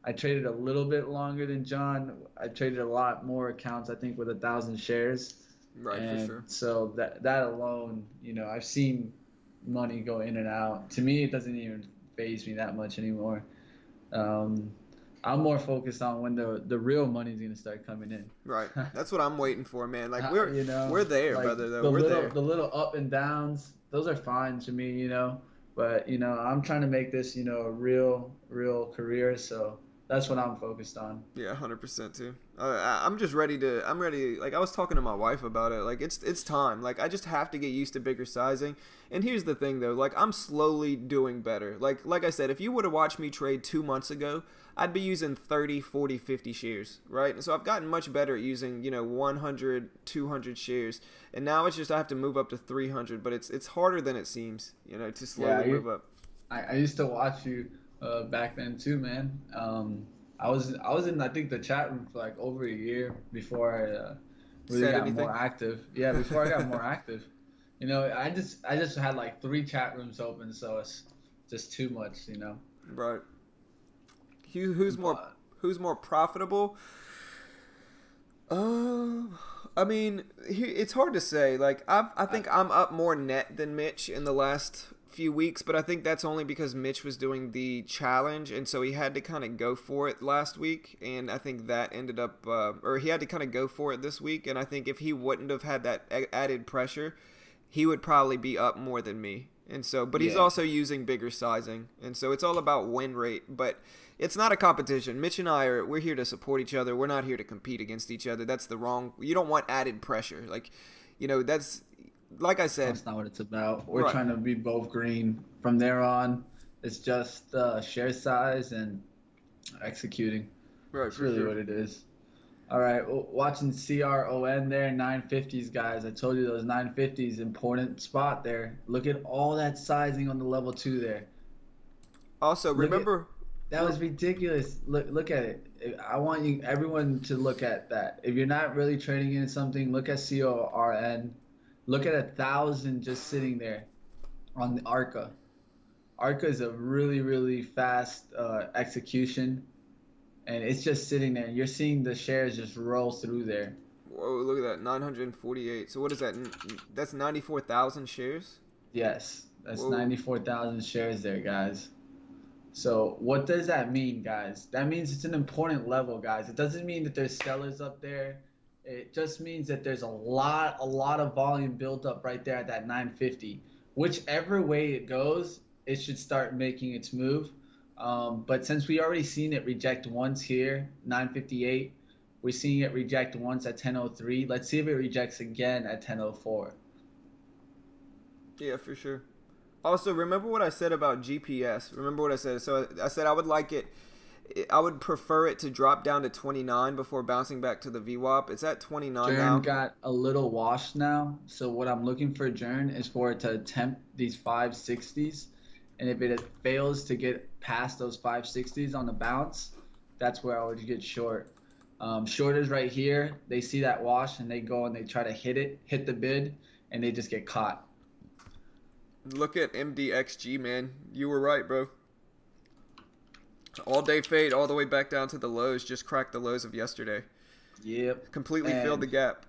I traded a little bit longer than John. I traded a lot more accounts, I think, with 1,000 shares. Right, and for sure. So that alone, I've seen money go in and out. To me, it doesn't even faze me that much anymore. I'm more focused on when the real money's gonna start coming in. Right. That's what I'm waiting for, man. Like we're there, like, brother. Though we're there. The little up and downs, those are fine to me, But I'm trying to make this, a real career. So that's what I'm focused on. Yeah, 100% too. I'm just ready to. I'm ready. Like I was talking to my wife about it. Like it's time. Like I just have to get used to bigger sizing. And here's the thing though. Like I'm slowly doing better. Like I said, if you would have watched me trade 2 months ago, I'd be using 30, 40, 50 shares, right? And so I've gotten much better at using 100, 200 shares. And now it's just I have to move up to 300. But it's harder than it seems. To slowly move up. I used to watch you back then too, man. I was in I think the chat room for like over a year before I really got more active. Yeah, before I got more active. I just had like 3 chat rooms open, so it's just too much, Right. Who's more profitable? I mean, it's hard to say. Like I think I'm up more net than Mitch in the last few weeks, but I think that's only because Mitch was doing the challenge, and so he had to kind of go for it last week, and I think that ended up, or he had to kind of go for it this week, and I think if he wouldn't have had that added pressure, he would probably be up more than me. And so, but he's also using bigger sizing, and so it's all about win rate, but it's not a competition. Mitch and we're here to support each other. We're not here to compete against each other. That's you don't want added pressure. Like, that's, like I said. That's not what it's about. We're trying to be both green. From there on, it's just share size and executing. Right, That's really what it is. All right, watching CRON there, 950s, guys. I told you those 950s, important spot there. Look at all that sizing on the level 2 there. Also, remember... That was ridiculous. Look at it. I want everyone to look at that. If you're not really trading in something, look at CORN. Look at 1,000 just sitting there on the ARCA. ARCA is a really, really fast execution, and it's just sitting there. You're seeing the shares just roll through there. Whoa, look at that, 948. So what is that? That's 94,000 shares? Yes, that's 94,000 shares there, guys. So what does that mean, guys? That means it's an important level, guys. It doesn't mean that there's sellers up there. It just means that there's a lot of volume built up right there at that 950. Whichever way it goes, it should start making its move. But since we already seen it reject once here, 958, we're seeing it reject once at 1003. Let's see if it rejects again at 1004. Yeah, for sure. Also, remember what I said about GPS. Remember what I said. So I said I would like it I would prefer it to drop down to 29 before bouncing back to the VWAP. It's at 29 Jern now. got a little washed now, so what I'm looking for Jern is for it to attempt these 560s, and if it fails to get past those 560s on the bounce, that's where I would get short. Shorters right here, they see that wash and they go and they try to hit the bid, and they just get caught. Look at MDXG, man. You were right, bro. All day fade all the way back down to the lows. Just cracked the lows of yesterday. Yep. Completely filled the gap.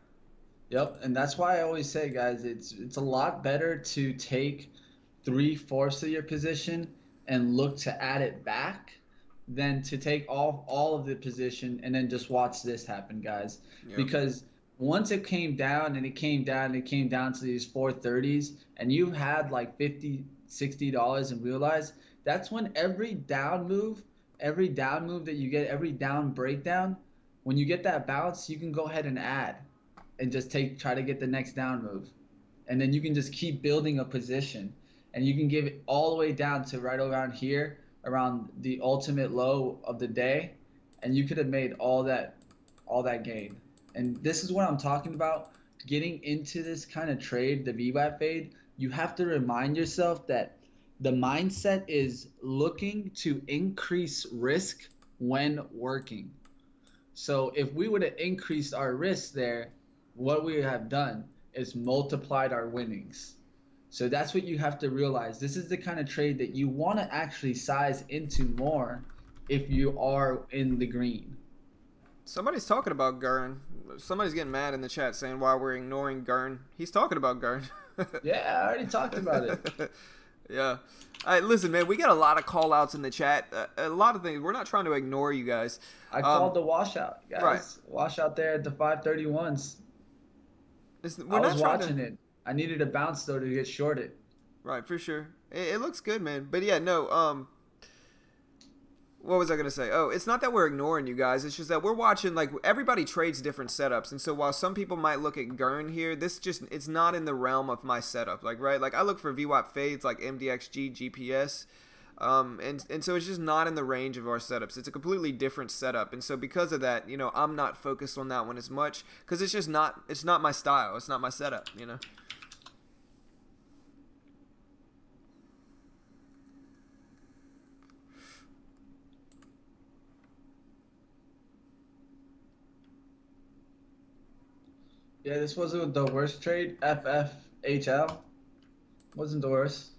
Yep, and that's why I always say, guys, it's a lot better to take 3/4 of your position and look to add it back than to take all of the position and then just watch this happen, guys. Yep. Because once it came down and it came down and it came down to these 430s and you had like $50-$60 and realize that's when every down move that you get, every down breakdown, when you get that bounce, you can go ahead and add and just try to get the next down move. And then you can just keep building a position and you can give it all the way down to right around here, around the ultimate low of the day, and you could have made all that gain. And this is what I'm talking about. Getting into this kind of trade, the VWAP fade, you have to remind yourself that the mindset is looking to increase risk when working. So if we would have increased our risk there, what we have done is multiplied our winnings. So that's what you have to realize. This is the kind of trade that you want to actually size into more if you are in the green. Somebody's talking about Gurn. Somebody's getting mad in the chat saying why we're ignoring Gurn. He's talking about Gurn. Yeah, I already talked about it. Yeah. All right, listen, man, we got a lot of call outs in the chat. A lot of things. We're not trying to ignore you guys. I called the washout, guys. Right. Washout there at the 531s. I was watching it. I needed a bounce, though, to get shorted. Right, for sure. It looks good, man. But, yeah, no, what was I going to say? Oh, it's not that we're ignoring you guys. It's just that we're watching, like, everybody trades different setups. And so while some people might look at Gurn here, it's not in the realm of my setup. Like, right? Like, I look for VWAP fades like MDXG, GPS. And so it's just not in the range of our setups. It's a completely different setup. And so because of that, you know, I'm not focused on that one as much because it's not my style. It's not my setup, you know? Yeah, this wasn't the worst trade. FFHL wasn't the worst.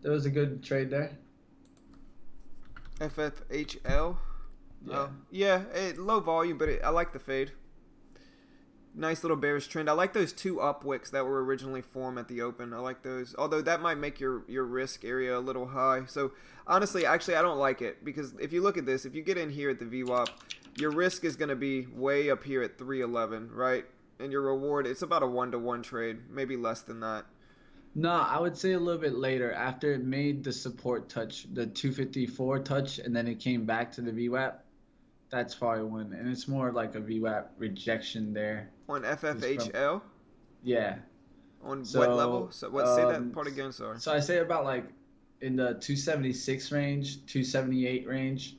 There was a good trade there. FFHL? Yeah. Yeah, low volume, but I like the fade. Nice little bearish trend. I like those two up wicks that were originally formed at the open. I like those. Although that might make your risk area a little high. So honestly, actually, I don't like it because if you look at this, if you get in here at the VWAP, your risk is going to be way up here at 311, right? And your reward, it's about a 1-to-1 trade, maybe less than that. No, I would say a little bit later after it made the support touch, the 254 touch, and then it came back to the VWAP. That's probably when, and it's more like a VWAP rejection there. On FFHL? Yeah. On what level? So what? Say that part again. Sorry. So I say about like in the 276 range, 278 range.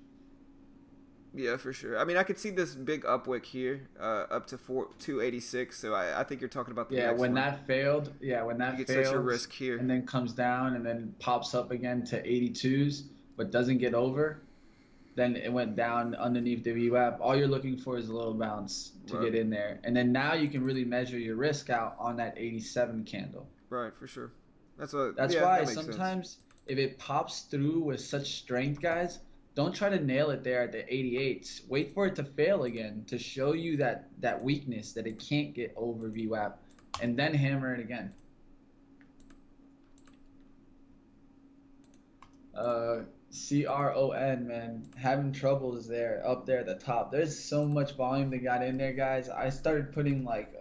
Yeah, for sure. I mean, I could see this big upwick here, up to 286. So I think you're talking about the next when one. that failed. Yeah, when that you failed. Such a risk here. And then comes down and then pops up again to 82s, but doesn't get over. Then it went down underneath the VWAP. All you're looking for is a little bounce to get in there. And then now you can really measure your risk out on that 87 candle. Right, for sure. That's why sometimes if it pops through with such strength, guys, don't try to nail it there at the 88s. Wait for it to fail again to show you that weakness, that it can't get over VWAP, and then hammer it again. CRON, man, having troubles there, up there at the top. There's so much volume that got in there, guys. I started putting like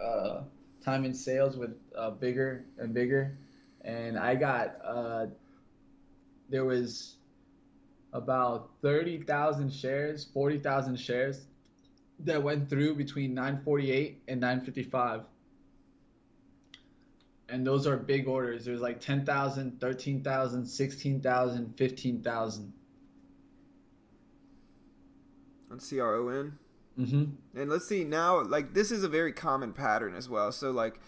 time in sales with bigger and bigger, and I got there was about 30,000 shares, 40,000 shares that went through between 948 and 955. And those are big orders. There's like 10,000, 13,000, 16,000, 15,000. on CRON. Mm-hmm. And let's see now, like this is a very common pattern as well. So like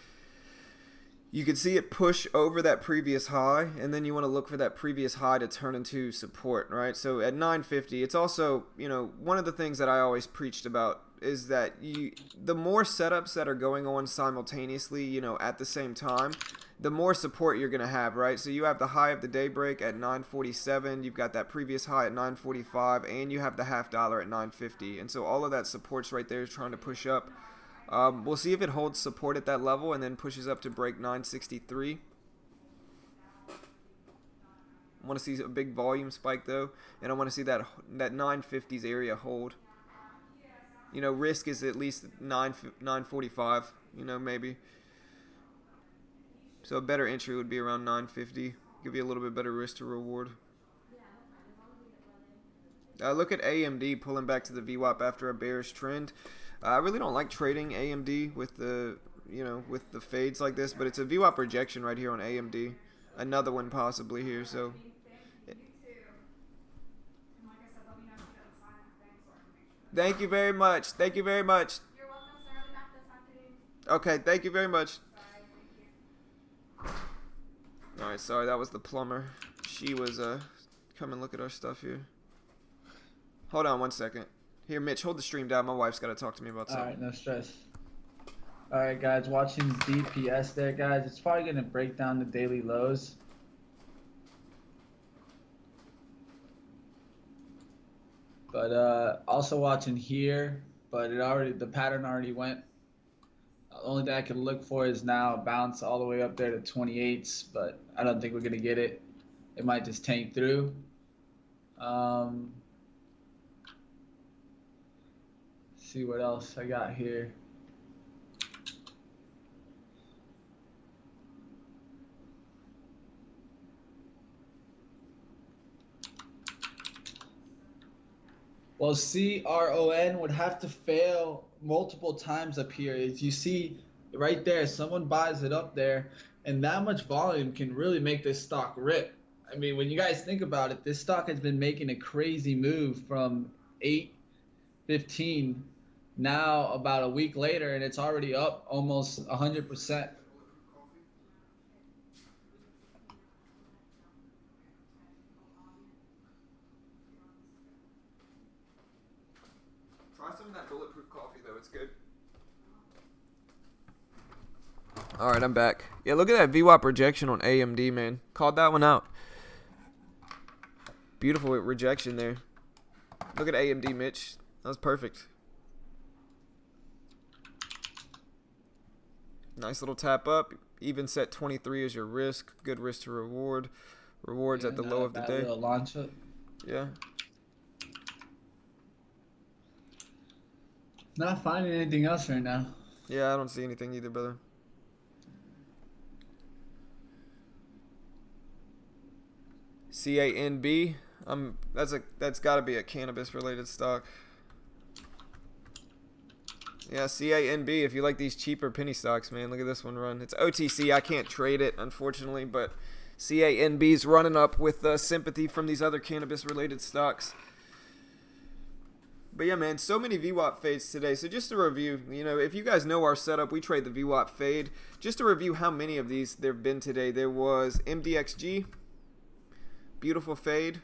you can see it push over that previous high, and then you want to look for that previous high to turn into support, right? So at 950, it's also, one of the things that I always preached about is that the more setups that are going on simultaneously, at the same time, the more support you're going to have, right? So you have the high of the day break at 947, you've got that previous high at 945, and you have the $half at 950. And so all of that support's right there is trying to push up. We'll see if it holds support at that level and then pushes up to break 963. I want to see a big volume spike though, and I want to see that 950s area hold. Risk is at least 945. Maybe. So a better entry would be around 950. Give you a little bit better risk to reward. Look at AMD pulling back to the VWAP after a bearish trend. I really don't like trading AMD with the fades like this, but it's a VWAP rejection right here on AMD. Another one possibly here, so. Thank you very much. Thank you very much. You're welcome, sir. I'll be back this afternoon. Okay, thank you very much. Bye. Thank you. Alright, sorry, that was the plumber. She was, come and look at our stuff here. Hold on one second. Here, Mitch, hold the stream down. My wife's got to talk to me about something. Alright, no stress. Alright, guys, watching DPS there, guys. It's probably going to break down the daily lows. But also watching here, but the pattern already went. The only thing I can look for is now a bounce all the way up there to 28s, but I don't think we're going to get it. It might just tank through. See what else I got here. Well, CRON would have to fail multiple times up here. As you see right there, someone buys it up there, and that much volume can really make this stock rip. I mean, when you guys think about it, this stock has been making a crazy move from 815 now about a week later, and it's already up almost 100%. Try some of that bulletproof coffee though, it's good. Alright, I'm back. Yeah, look at that VWAP rejection on AMD, man. Called that one out. Beautiful rejection there. Look at AMD, Mitch. That was perfect. Nice little tap up. Even set 23 is your risk. Good risk to reward. Rewards at the low of the day. Launch it. Yeah. Not finding anything else right now. Yeah, I don't see anything either, brother. CANB. That's got to be a cannabis related stock. Yeah, CANB, if you like these cheaper penny stocks, man, look at this one run. It's OTC. I can't trade it, unfortunately, but CANB's running up with sympathy from these other cannabis-related stocks. But yeah, man, so many VWAP fades today. So just to review, if you guys know our setup, we trade the VWAP fade. Just to review how many of these there have been today. There was MDXG. Beautiful fade.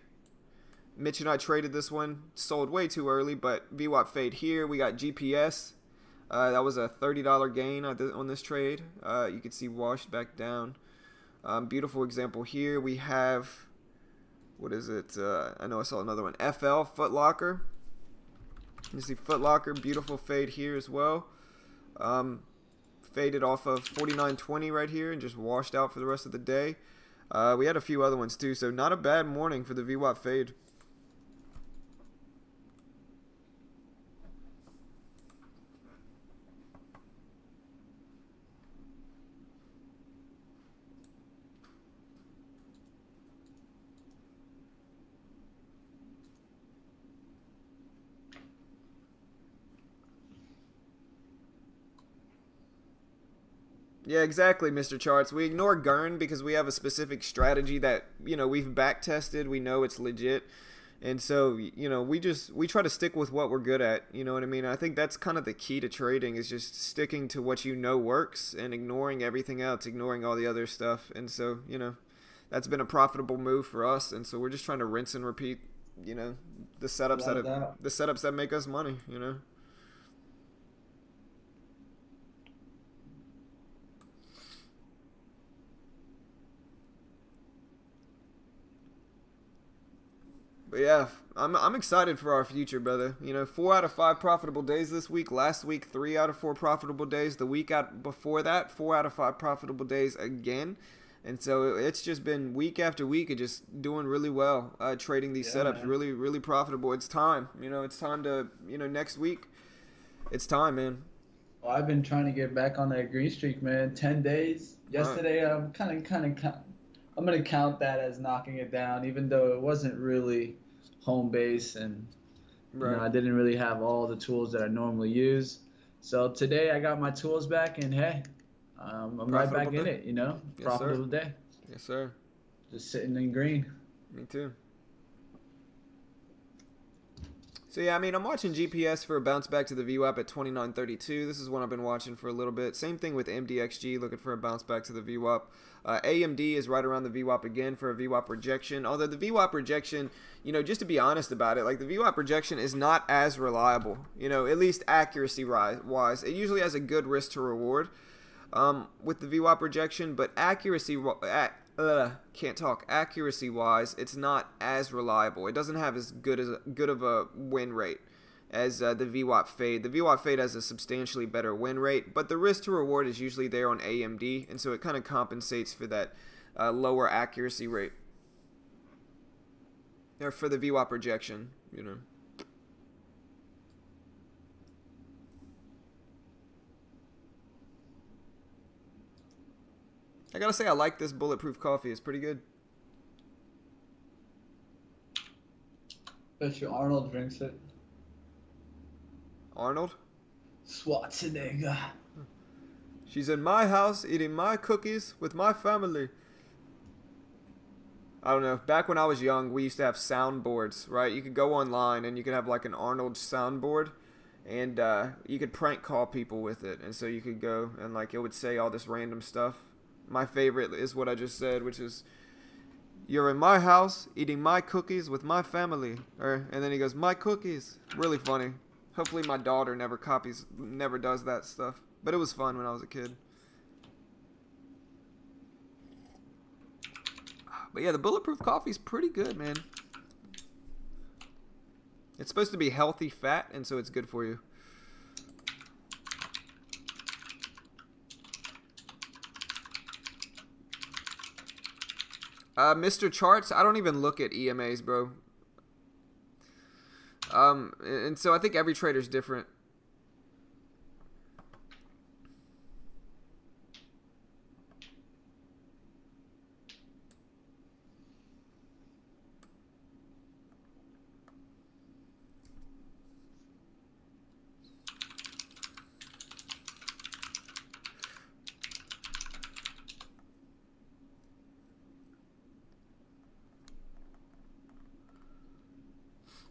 Mitch and I traded this one. Sold way too early, but VWAP fade here. We got GPS. That was a $30 gain on this trade. You can see washed back down. Beautiful example here. We have, what is it? I know I saw another one. FL, Foot Locker. You see Foot Locker, beautiful fade here as well. Faded off of 49.20 right here and just washed out for the rest of the day. We had a few other ones too, so not a bad morning for the VWAP fade. Yeah, exactly, Mr. Charts. We ignore GERN because we have a specific strategy that, we've back tested. We know it's legit. And so, we try to stick with what we're good at. You know what I mean? I think that's kind of the key to trading, is just sticking to what you know works and ignoring everything else, ignoring all the other stuff. And so, that's been a profitable move for us. And so we're just trying to rinse and repeat, the setups Without a doubt. that make us money. But yeah, I'm excited for our future, brother. 4 out of 5 profitable days this week. Last week, 3 out of 4 profitable days. The week out before that, 4 out of 5 profitable days again. And so it's just been week after week of just doing really well, trading these Yeah, setups, man. really, really profitable. It's time. It's time to, next week, it's time, man. Well, I've been trying to get back on that green streak, man. 10 days. All right. Yesterday, I'm gonna count that as knocking it down, even though it wasn't really home base, and Right. I didn't really have all the tools that I normally use. So today I got my tools back, and hey, I'm right back Profitable in day. it. Yes, sir. Profitable day, Yes, sir. just sitting in green. Me too. So yeah, I'm watching GPS for a bounce back to the VWAP at 29.32. This is one I've been watching for a little bit. Same thing with MDXG, looking for a bounce back to the VWAP. AMD is right around the VWAP again for a VWAP rejection. Although the VWAP rejection, just to be honest about it, like the VWAP rejection is not as reliable. At least accuracy wise, it usually has a good risk to reward with the VWAP rejection, but accuracy wise, it's not as reliable. It doesn't have as good of a win rate as the VWAP fade. The VWAP fade has a substantially better win rate, but the risk to reward is usually there on AMD, and so it kind of compensates for that lower accuracy rate, or for the VWAP rejection. I gotta say, I like this bulletproof coffee. It's pretty good. Bet you Arnold drinks it. Arnold? Schwarzenegger. She's in my house eating my cookies with my family. I don't know. Back when I was young, we used to have soundboards, right? You could go online and you could have like an Arnold soundboard, and you could prank call people with it. And so you could go and like it would say all this random stuff. My favorite is what I just said, which is, "You're in my house eating my cookies with my family." And then he goes, "My cookies." Really funny. Hopefully my daughter never does that stuff. But it was fun when I was a kid. But yeah, the bulletproof coffee's pretty good, man. It's supposed to be healthy fat, and so it's good for you. Mr. Charts, I don't even look at EMAs, bro. And so I think every trader's different.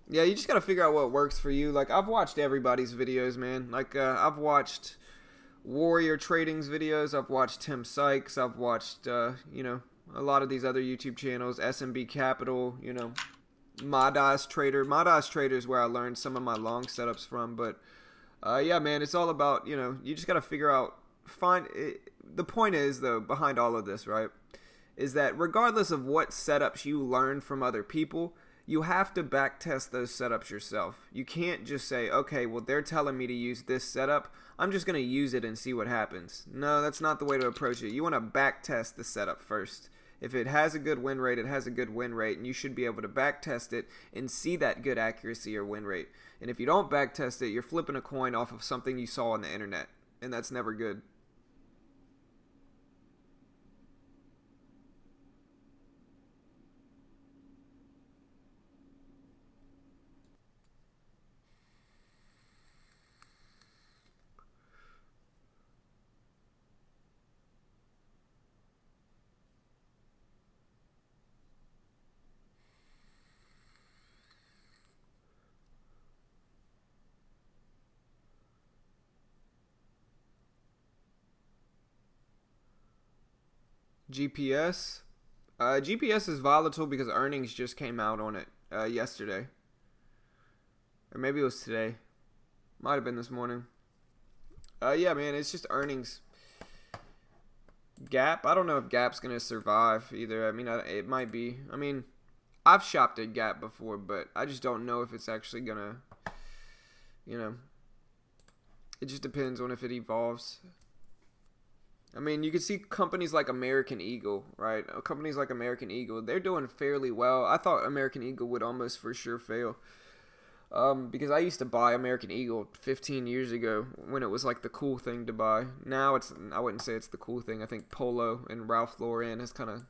Yeah, you just gotta figure out what works for you. Like, I've watched everybody's videos, man. Like, I've watched Warrior Trading's videos. I've watched Tim Sykes. I've watched, a lot of these other YouTube channels. SMB Capital, Madice Trader. Madice Trader is where I learned some of my long setups from. But, yeah, man, it's all about, you just gotta figure out, the point is, though, behind all of this, right, is that regardless of what setups you learn from other people, you have to back test those setups yourself. You can't just say, okay, well, they're telling me to use this setup, I'm just going to use it and see what happens. No, that's not the way to approach it. You want to back test the setup first. If it has a good win rate, it has a good win rate, and you should be able to back test it and see that good accuracy or win rate. And if you don't back test it, you're flipping a coin off of something you saw on the internet, and that's never good. GPS. GPS is volatile because earnings just came out on it yesterday. Or maybe it was today. Might have been this morning. Yeah, man, it's just earnings. Gap, I don't know if Gap's going to survive either. I mean, it might be. I mean, I've shopped at Gap before, but I just don't know if it's actually going to, you know, it just depends on if it evolves. I mean, you can see companies like American Eagle, right? Companies like American Eagle, they're doing fairly well. I thought American Eagle would almost for sure fail. Because I used to buy American Eagle 15 years ago when it was like the cool thing to buy. Now I wouldn't say it's the cool thing. I think Polo and Ralph Lauren has kind of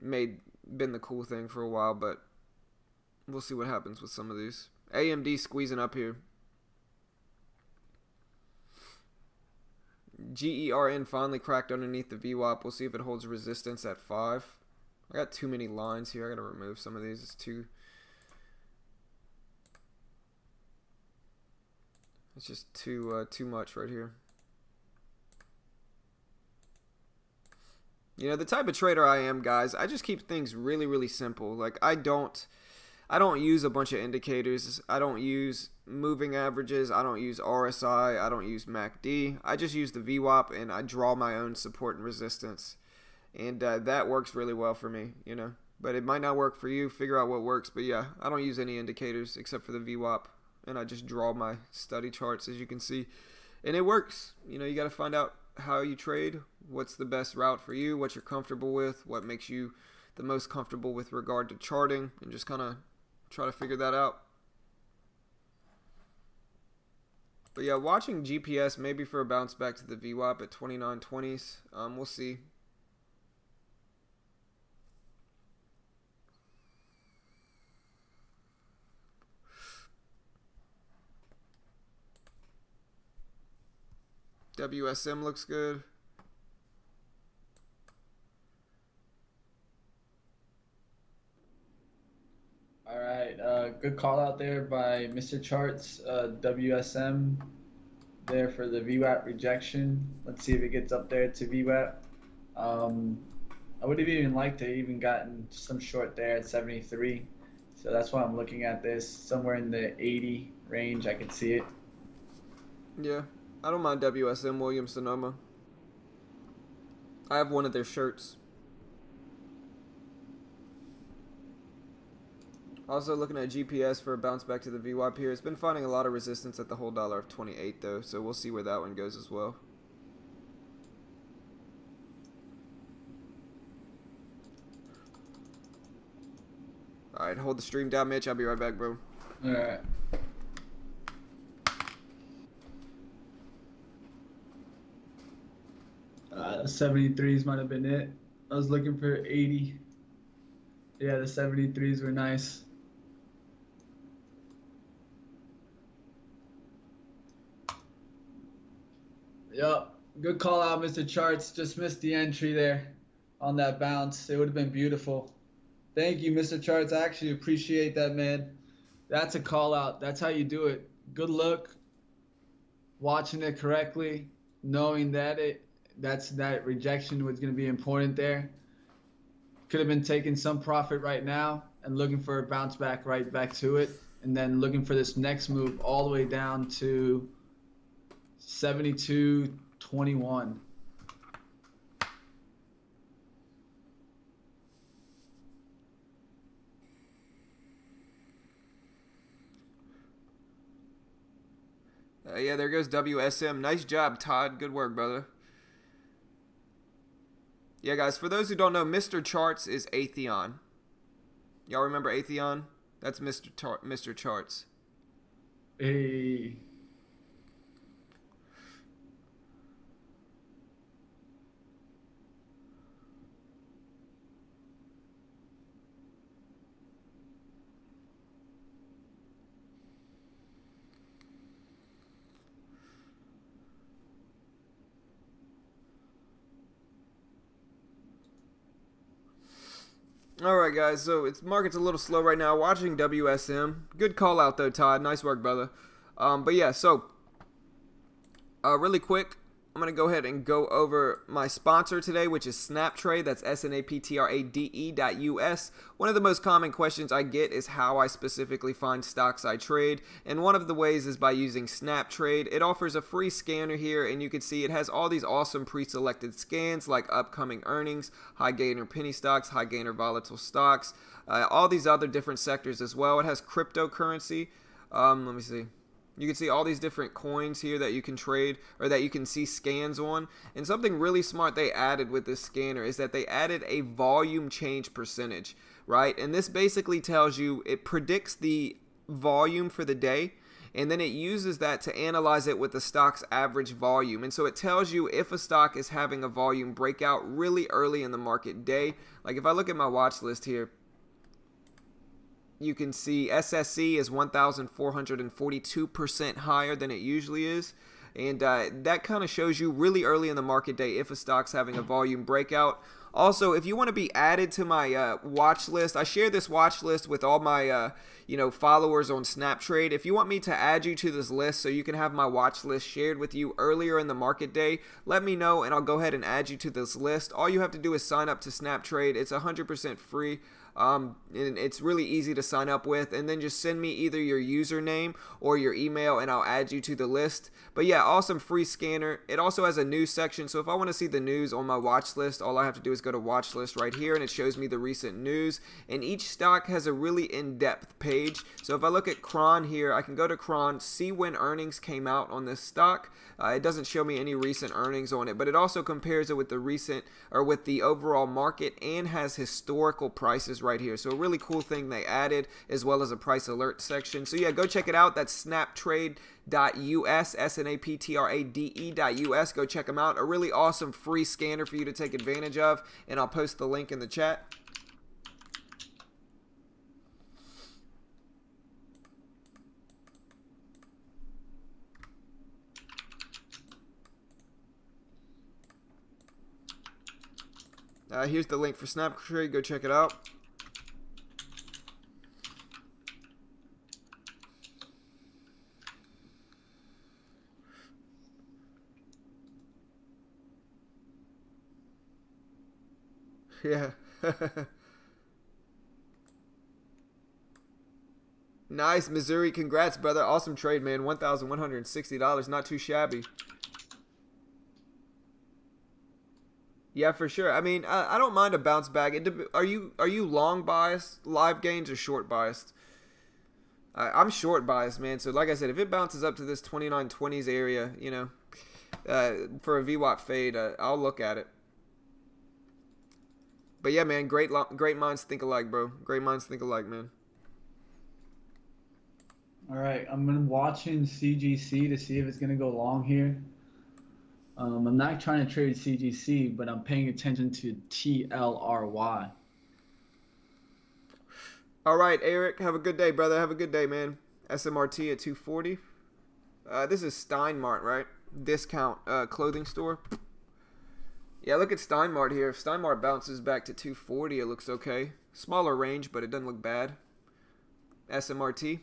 been the cool thing for a while, but we'll see what happens with some of these. AMD squeezing up here. GERN finally cracked underneath the VWAP. We'll see if it holds resistance at 5. I got too many lines here. I got to remove some of these. It's just too much right here. You know, the type of trader I am, guys, I just keep things really, really simple. Like, I don't use a bunch of indicators. I don't use moving averages. I don't use RSI. I don't use MACD. I just use the VWAP, and I draw my own support and resistance. And that works really well for me, you know. But it might not work for you. Figure out what works. But, yeah, I don't use any indicators except for the VWAP. And I just draw my study charts, as you can see. And it works. You know, you got to find out how you trade, what's the best route for you, what you're comfortable with, what makes you the most comfortable with regard to charting, and just kind of try to figure that out. But yeah, watching GPS maybe for a bounce back to the VWAP at 29.20s. We'll see. WSM looks good. All right, good call out there by Mr. Charts. WSM there for the VWAP rejection. Let's see if it gets up there to VWAP. I would have even liked to even gotten some short there at 73. So that's why I'm looking at this somewhere in the 80 range. I could see it. Yeah, I don't mind WSM Williams Sonoma. I have one of their shirts. Also looking at GPS for a bounce back to the VWAP here. It's been finding a lot of resistance at the whole dollar of 28 though, so we'll see where that one goes as well. Alright, hold the stream down, Mitch. I'll be right back, bro. Alright. 73s might have been it. I was looking for 80. Yeah, the 73s were nice. Yep. Good call out, Mr. Charts. Just missed the entry there on that bounce. It would have been beautiful. Thank you, Mr. Charts. I actually appreciate that, man. That's a call out. That's how you do it. Good look. Watching it correctly. Knowing that that rejection was going to be important there. Could have been taking some profit right now and looking for a bounce back right back to it. And then looking for this next move all the way down to 72.21. Yeah, there goes WSM. Nice job, Todd. Good work, brother. Yeah, guys, for those who don't know, Mr. Charts is Atheon. Y'all remember Atheon? That's Mr. Charts. Hey. All right, guys. So market's a little slow right now. Watching WSM. Good call out though, Todd. Nice work, brother. But yeah. So really quick, I'm going to go ahead and go over my sponsor today, which is SnapTrade. That's SNAPTRADE.US. One of the most common questions I get is how I specifically find stocks I trade, and one of the ways is by using SnapTrade. It offers a free scanner here, and you can see it has all these awesome pre-selected scans like upcoming earnings, high gainer penny stocks, high gainer volatile stocks, all these other different sectors as well. It has cryptocurrency. Let me see. You can see all these different coins here that you can trade or that you can see scans on. And something really smart they added with this scanner is that they added a volume change percentage, right? And this basically tells you, it predicts the volume for the day, and then it uses that to analyze it with the stock's average volume. And so it tells you if a stock is having a volume breakout really early in the market day. Like if I look at my watch list here, you can see SSC is 1,442% higher than it usually is. And that kind of shows you really early in the market day if a stock's having a volume breakout. Also, if you want to be added to my watch list, I share this watch list with all my followers on SnapTrade. If you want me to add you to this list so you can have my watch list shared with you earlier in the market day, let me know and I'll go ahead and add you to this list. All you have to do is sign up to SnapTrade. It's 100% free. And it's really easy to sign up with, and then just send me either your username or your email and I'll add you to the list. But yeah, awesome free scanner. It also has a news section, so if I want to see the news on my watch list, all I have to do is go to watch list right here and it shows me the recent news, and each stock has a really in-depth page. So if I look at Cron here, I can go to Cron, see when earnings came out on this stock. It doesn't show me any recent earnings on it, but it also compares it with the recent or with the overall market and has historical prices right here. So a really cool thing they added, as well as a price alert section. So yeah, go check it out. That's snaptrade.us, SNAPTRADE.US. Go check them out. A really awesome free scanner for you to take advantage of, and I'll post the link in the chat. Here's the link for SnapTrade. Go check it out. Yeah. Nice, Missouri. Congrats, brother. Awesome trade, man. $1,160. Not too shabby. Yeah, for sure. I mean, I don't mind a bounce back. Are you long biased, live gains, or short biased? I'm short biased, man. So like I said, if it bounces up to this 2920s area, for a VWAP fade, I'll look at it. But yeah, man, great minds think alike, bro. Great minds think alike, man. All right, I'm watching CGC to see if it's gonna go long here. I'm not trying to trade CGC, but I'm paying attention to TLRY. All right, Eric, have a good day, brother. Have a good day, man. SMRT at 240. This is Steinmart, right? Discount clothing store. Yeah, look at Steinmart here. If Steinmart bounces back to 240, it looks okay. Smaller range, but it doesn't look bad. SMRT.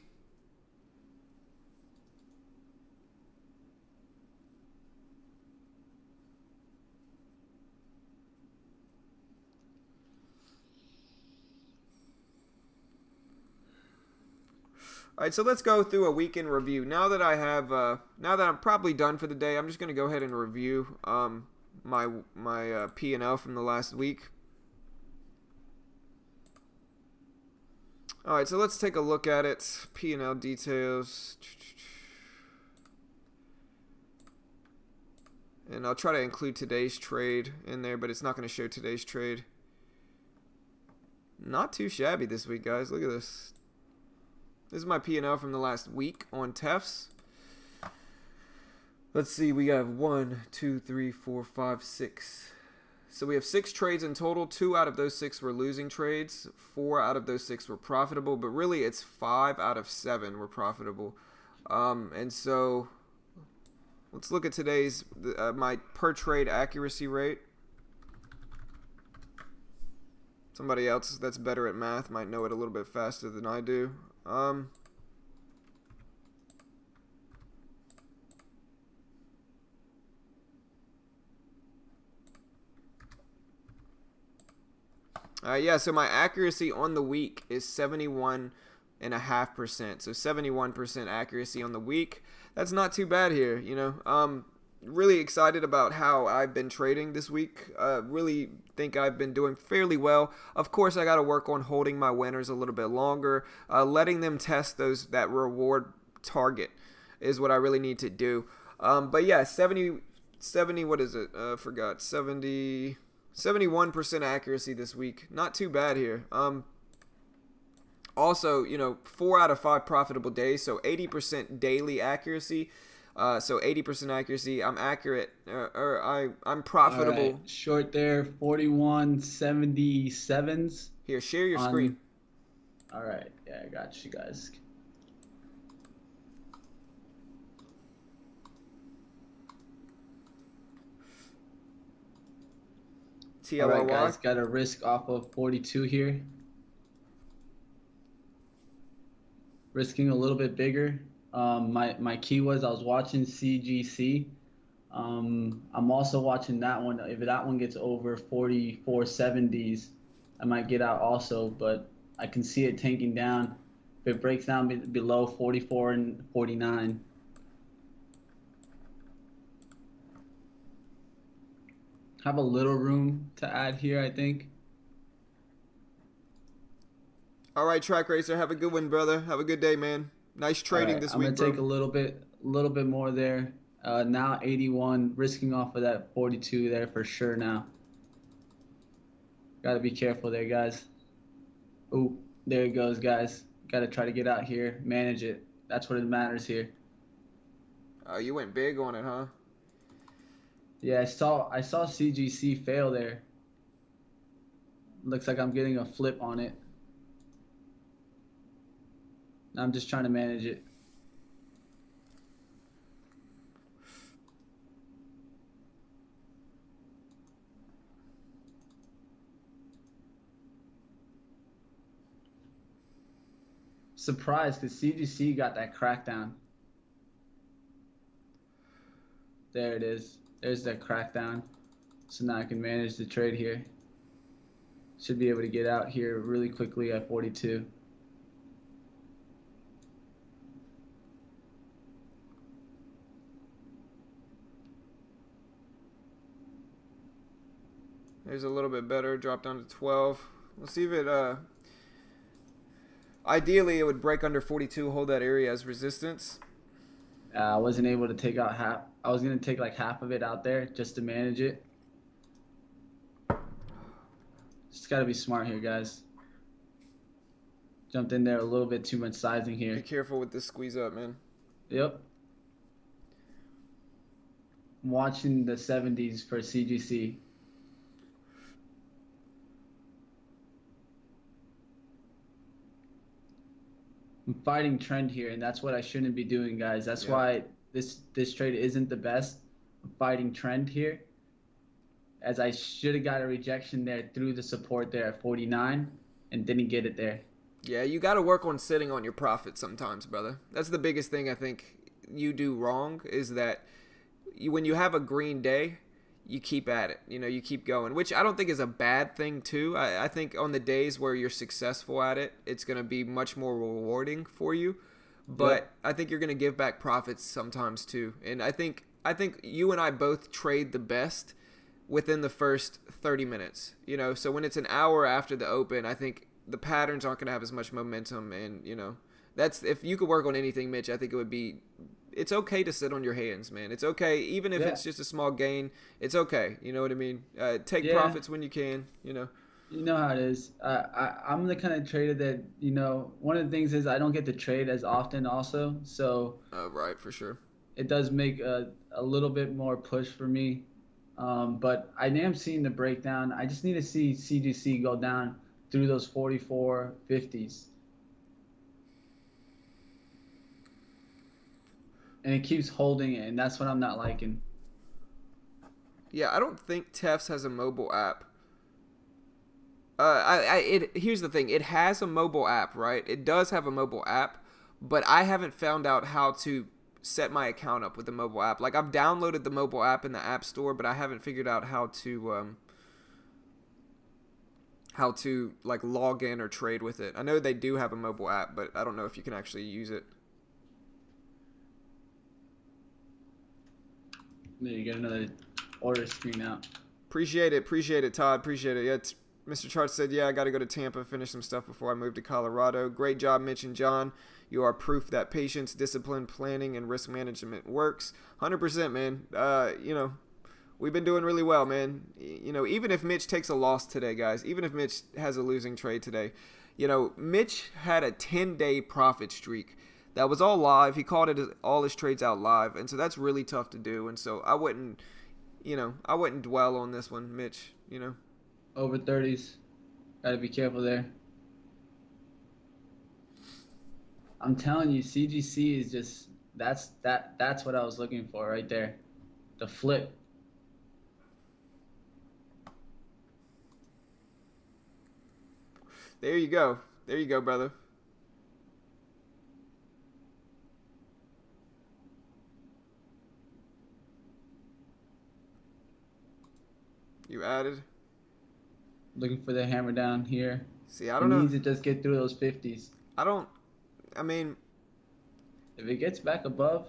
All right, so let's go through a weekend review. Now that I'm probably done for the day, I'm just going to go ahead and review my P&L from the last week. All right, so let's take a look at it. P&L details. And I'll try to include today's trade in there, but it's not going to show today's trade. Not too shabby this week, guys. Look at this. This is my P&L from the last week on TEFs. Let's see, we have 1, 2, 3, 4, 5, 6. So we have 6 trades in total. 2 out of those 6 were losing trades. 4 out of those 6 were profitable. But really, it's 5 out of 7 were profitable. And so let's look at today's my per trade accuracy rate. Somebody else that's better at math might know it a little bit faster than I do. Yeah, so my accuracy on the week is 71.5%. So 71% accuracy on the week. That's not too bad here, you know. Really excited about how I've been trading this week. Really think I've been doing fairly well. Of course, I got to work on holding my winners a little bit longer, letting them test that reward target is what I really need to do. But yeah, 70, what is it? Forgot. 71% accuracy this week. Not too bad here. Also, you know, 4 out of 5 profitable days, so 80% daily accuracy. So 80% accuracy. I'm accurate, I'm profitable. All right. Short there, 41.77s. Here, share your on... screen. All right. Yeah, I got you guys. All right, guys, got a risk off of 42 here. Risking a little bit bigger. My key was I was watching CGC. I'm also watching that one. If that one gets over 44.70s, I might get out also, but I can see it tanking down. If it breaks down below 44 and 49. Have a little room to add here, I think. All right, Track Racer, have a good one, brother. Have a good day, man. Nice trading this week, I'm gonna take a little bit more there. Now 81, risking off of that 42 there for sure now. Gotta be careful there, guys. Ooh, there it goes, guys. Gotta try to get out here, manage it. That's what it matters here. Oh, you went big on it, huh? Yeah, I saw CGC fail there. Looks like I'm getting a flip on it. I'm just trying to manage it. Surprised because CGC got that crackdown. There it is. There's that crackdown. So now I can manage the trade here. Should be able to get out here really quickly at 42. There's a little bit better. Drop down to 12. We'll see if it... Ideally, it would break under 42, hold that area as resistance. I wasn't able to take out half. I was going to take like half of it out there just to manage it. Just got to be smart here, guys. Jumped in there a little bit too much sizing here. Be careful with this squeeze up, man. Yep. I'm watching the 70s for CGC. I'm fighting trend here, and that's what I shouldn't be doing, guys. That's why this trade isn't the best. I'm fighting trend here, as I should have got a rejection there through the support there at 49 and didn't get it there. Yeah, you got to work on sitting on your profit sometimes, brother. That's the biggest thing I think you do wrong, is that when you have a green day, you keep at it. You know, you keep going, which I don't think is a bad thing too. I think on the days where you're successful at it, it's going to be much more rewarding for you. But I think you're going to give back profits sometimes too. And I think you and I both trade the best within the first 30 minutes. You know, so when it's an hour after the open, I think the patterns aren't going to have as much momentum. And, you know, that's, if you could work on anything, Mitch, I think it would be, it's okay to sit on your hands, man. It's okay. Even if it's just a small gain, it's okay. You know what I mean? Take profits when you can, you know. You know how it is. I'm the kind of trader that, you know, one of the things is I don't get to trade as often also. So right, for sure. It does make a little bit more push for me. But I am seeing the breakdown. I just need to see CGC go down through those 44.50s. And it keeps holding it, and that's what I'm not liking. Yeah, I don't think Tefs has a mobile app. Here's the thing. It has a mobile app, right? It does have a mobile app, but I haven't found out how to set my account up with the mobile app. Like, I've downloaded the mobile app in the App Store, but I haven't figured out how how to like log in or trade with it. I know they do have a mobile app, but I don't know if you can actually use it. There you get another order screen out. Appreciate it, Todd. Appreciate it. Yeah, Mr. Chart said, yeah, I got to go to Tampa, finish some stuff before I move to Colorado. Great job, Mitch and John. You are proof that patience, discipline, planning, and risk management works. 100%, man. We've been doing really well, man. Even if Mitch takes a loss today, guys, even if Mitch has a losing trade today, Mitch had a 10-day profit streak. That was all live. He called it all his trades out live, and so that's really tough to do. And so I wouldn't dwell on this one, Mitch. Over 30s. Gotta be careful there. I'm telling you, CGC is just that's what I was looking for right there. The flip. There you go. There you go, brother. You added. Looking for the hammer down here. See, I don't know. Needs to just get through those 50s. I mean, if it gets back above,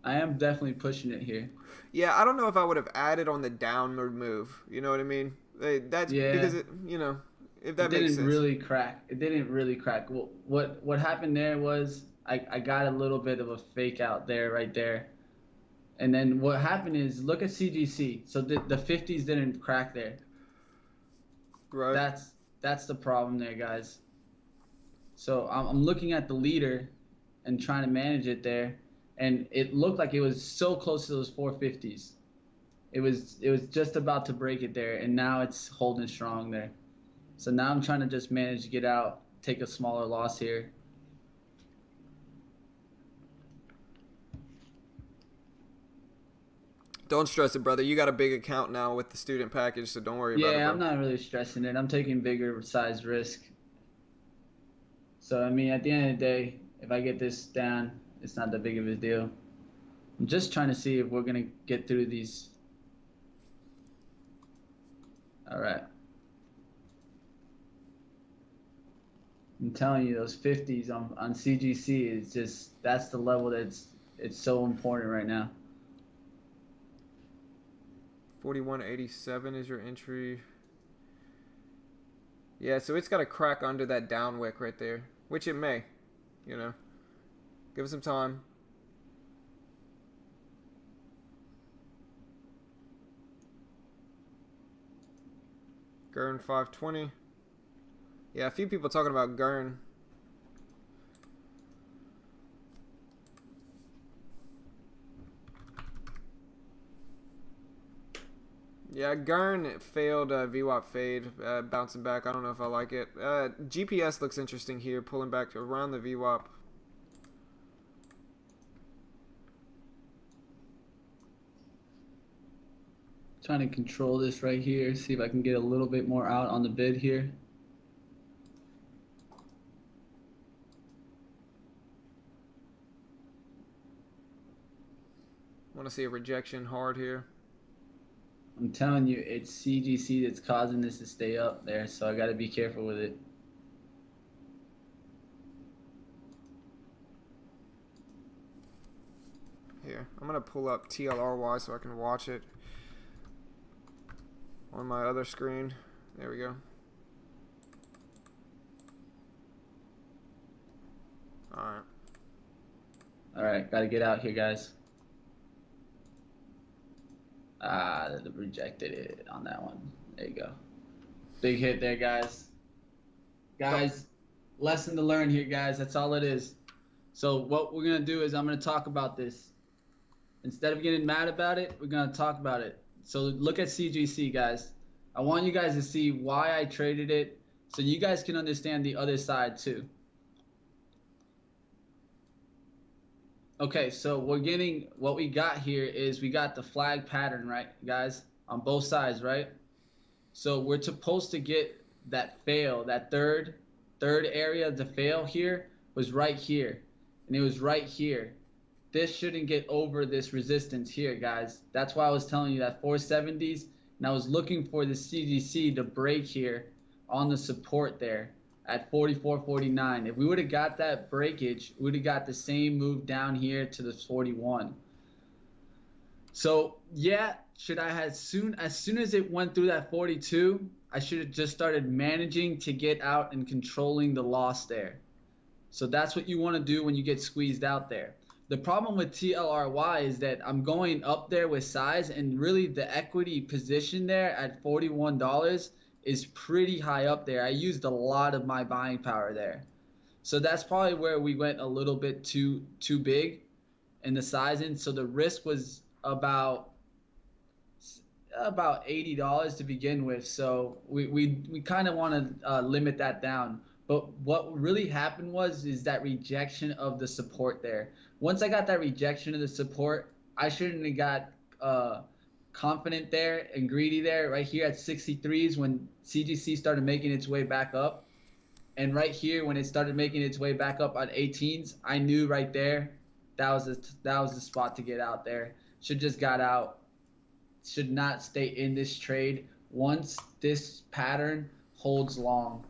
I am definitely pushing it here. Yeah, I don't know if I would have added on the downward move. You know what I mean? That's because if that makes sense. It didn't really crack. Well, what happened there was I got a little bit of a fake out there, right there. And then what happened is, look at CGC. So the 50s didn't crack there. Right. That's the problem there, guys. So I'm looking at the leader and trying to manage it there, and it looked like it was so close to those 450s. It was just about to break it there, and now it's holding strong there. So now I'm trying to just manage to get out, take a smaller loss here. Don't stress it, brother. You got a big account now with the student package, so don't worry about it. Yeah, I'm not really stressing it. I'm taking bigger size risk. So, I mean, at the end of the day, if I get this down, it's not that big of a deal. I'm just trying to see if we're going to get through these. All right. I'm telling you, those 50s on CGC is just, that's the level it's so important right now. 41.87 is your entry. Yeah, so it's got to crack under that down wick right there, which it may. Give it some time. Gurn 520. Yeah, a few people talking about Gurn. Yeah, Gurn failed VWAP fade, bouncing back. I don't know if I like it. GPS looks interesting here, pulling back around the VWAP. Trying to control this right here, see if I can get a little bit more out on the bid here. Want to see a rejection hard here. I'm telling you, it's CGC that's causing this to stay up there, so I got to be careful with it. Here, I'm going to pull up TLRY so I can watch it on my other screen. There we go. All right, got to get out here, guys. Rejected it on that one. There you go. Big hit there, guys. Lesson to learn here, guys. That's all it is. So what we're going to do is I'm going to talk about this. Instead of getting mad about it, we're going to talk about it. So look at CGC, guys. I want you guys to see why I traded it so you guys can understand the other side too. Okay, so what we got here is we got the flag pattern, right, guys, on both sides, right? So we're supposed to get that fail, that third area to fail here was right here, and it was right here. This shouldn't get over this resistance here, guys. That's why I was telling you that 470s and and I was looking for the CGC to break here on the support there at 44.49. If we would have got that breakage, we would have got the same move down here to the 41. So yeah, should I have as soon as it went through that 42, I should have just started managing to get out and controlling the loss there. So that's what you want to do when you get squeezed out there. The problem with TLRY is that I'm going up there with size, and really the equity position there at $41 is pretty high up there. I used a lot of my buying power there. So that's probably where we went a little bit too big in the sizing. So the risk was about $80 to begin with. So we kind of want to limit that down. But what really happened is that rejection of the support there. Once I got that rejection of the support, I shouldn't have got confident there and greedy there right here at 63s when CGC started making its way back up. And right here when it started making its way back up on 18s, I knew right there that was the spot to get out there. Should just got out. Should not stay in this trade once this pattern holds long.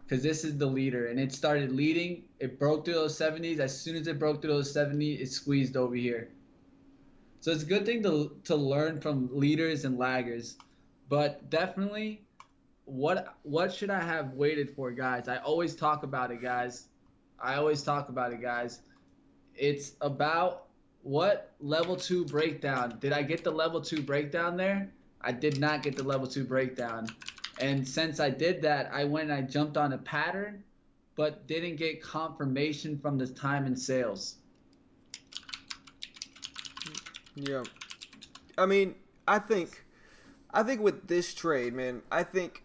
Because this is the leader, and it started leading. It broke through those 70s. As soon as it broke through those 70s, it squeezed over here. So it's a good thing to learn from leaders and laggers. But definitely, what should I have waited for, guys? I always talk about it, guys. It's about what level 2 breakdown. Did I get the level 2 breakdown there? I did not get the level 2 breakdown. And since I did that, I went and I jumped on a pattern, but didn't get confirmation from the time in sales. Yeah. I mean, I think with this trade, man, I think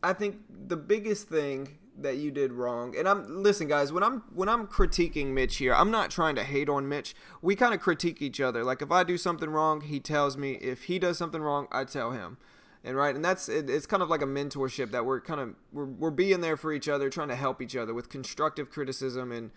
the biggest thing that you did wrong, and listen, guys, when I'm critiquing Mitch here, I'm not trying to hate on Mitch. We kind of critique each other. Like if I do something wrong, he tells me. If he does something wrong, I tell him. And it's kind of like a mentorship that we're being there for each other, trying to help each other with constructive criticism, and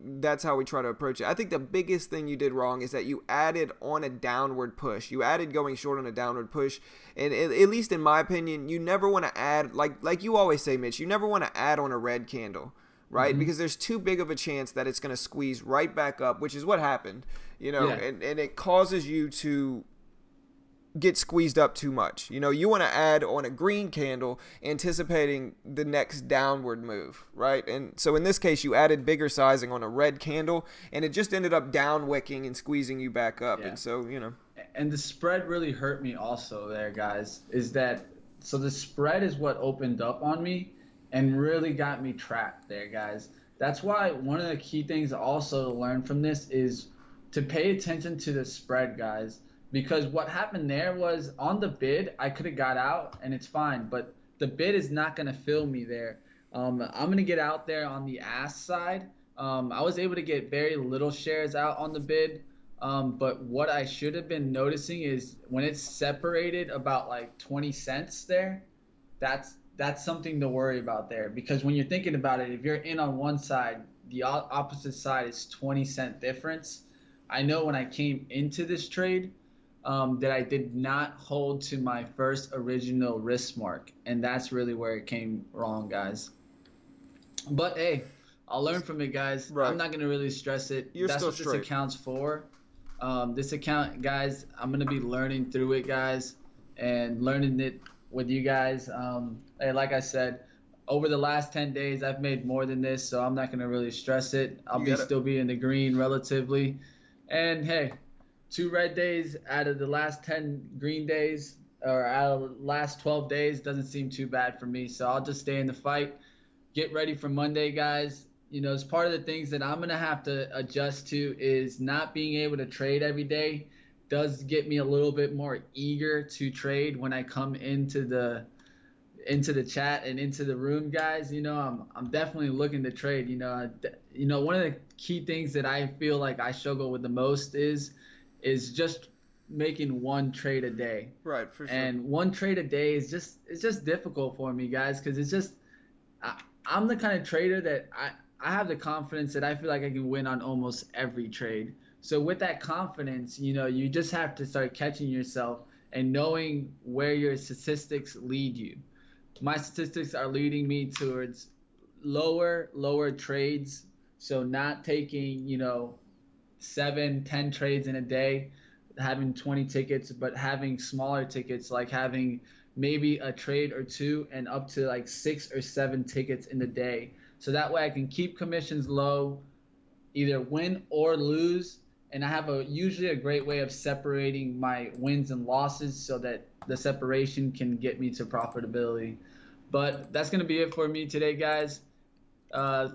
that's how we try to approach it. I think the biggest thing you did wrong is that you added on a downward push. You added going short on a downward push, and at least in my opinion, you never want to add like you always say, Mitch. You never want to add on a red candle, right? Mm-hmm. Because there's too big of a chance that it's going to squeeze right back up, which is what happened, yeah. and it causes you to get squeezed up too much. You want to add on a green candle anticipating the next downward move, right? And so in this case, you added bigger sizing on a red candle, and it just ended up down wicking and squeezing you back up. Yeah. And so, And the spread really hurt me also there, guys, so the spread is what opened up on me and really got me trapped there, guys. That's why one of the key things also to learn from this is to pay attention to the spread, guys. Because what happened there was on the bid, I could have got out and it's fine, but the bid is not going to fill me there. I'm going to get out there on the ask side. I was able to get very little shares out on the bid, but what I should have been noticing is when it's separated about like 20 cents there, that's something to worry about there. Because when you're thinking about it, if you're in on one side, the opposite side is 20-cent difference. I know when I came into this trade, that I did not hold to my first original risk mark, and that's really where it came wrong, guys. But hey, I'll learn from it, guys. Right. I'm not gonna really stress it. That's what this account's for. This account, guys, I'm gonna be learning through it, guys, and learning it with you guys. Hey, like I said, over the last 10 days, I've made more than this, so I'm not gonna really stress it. I'll still be in the green relatively, and hey. 2 red days out of the last 10 green days, or out of the last 12 days, doesn't seem too bad for me. So I'll just stay in the fight. Get ready for Monday, guys. As part of the things that I'm going to have to adjust to is not being able to trade every day does get me a little bit more eager to trade when I come into the chat and into the room, guys. I'm definitely looking to trade. One of the key things that I feel like I struggle with the most is just making one trade a day. Right, for sure. And one trade a day is just difficult for me, guys, because it's just I'm the kind of trader that I have the confidence that I feel like I can win on almost every trade. So with that confidence, you just have to start catching yourself and knowing where your statistics lead you. My statistics are leading me towards lower trades. So not taking, 7, 10 trades in a day, having 20 tickets, but having smaller tickets, like having maybe a trade or two and up to like 6 or 7 tickets in the day. So that way I can keep commissions low, either win or lose. And I have usually a great way of separating my wins and losses so that the separation can get me to profitability. But that's going to be it for me today, guys.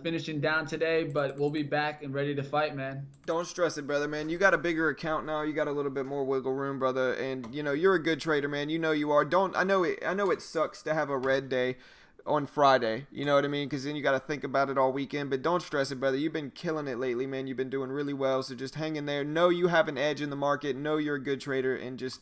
Finishing down today, but we'll be back and ready to fight, man. Don't stress it, brother, man. You got a bigger account now. You got a little bit more wiggle room, brother. And you're a good trader, man. You know you are. Don't I know it sucks to have a red day on Friday. You know what I mean? Because then you got to think about it all weekend. But don't stress it, brother. You've been killing it lately, man. You've been doing really well. So just hang in there. Know you have an edge in the market. Know you're a good trader, and just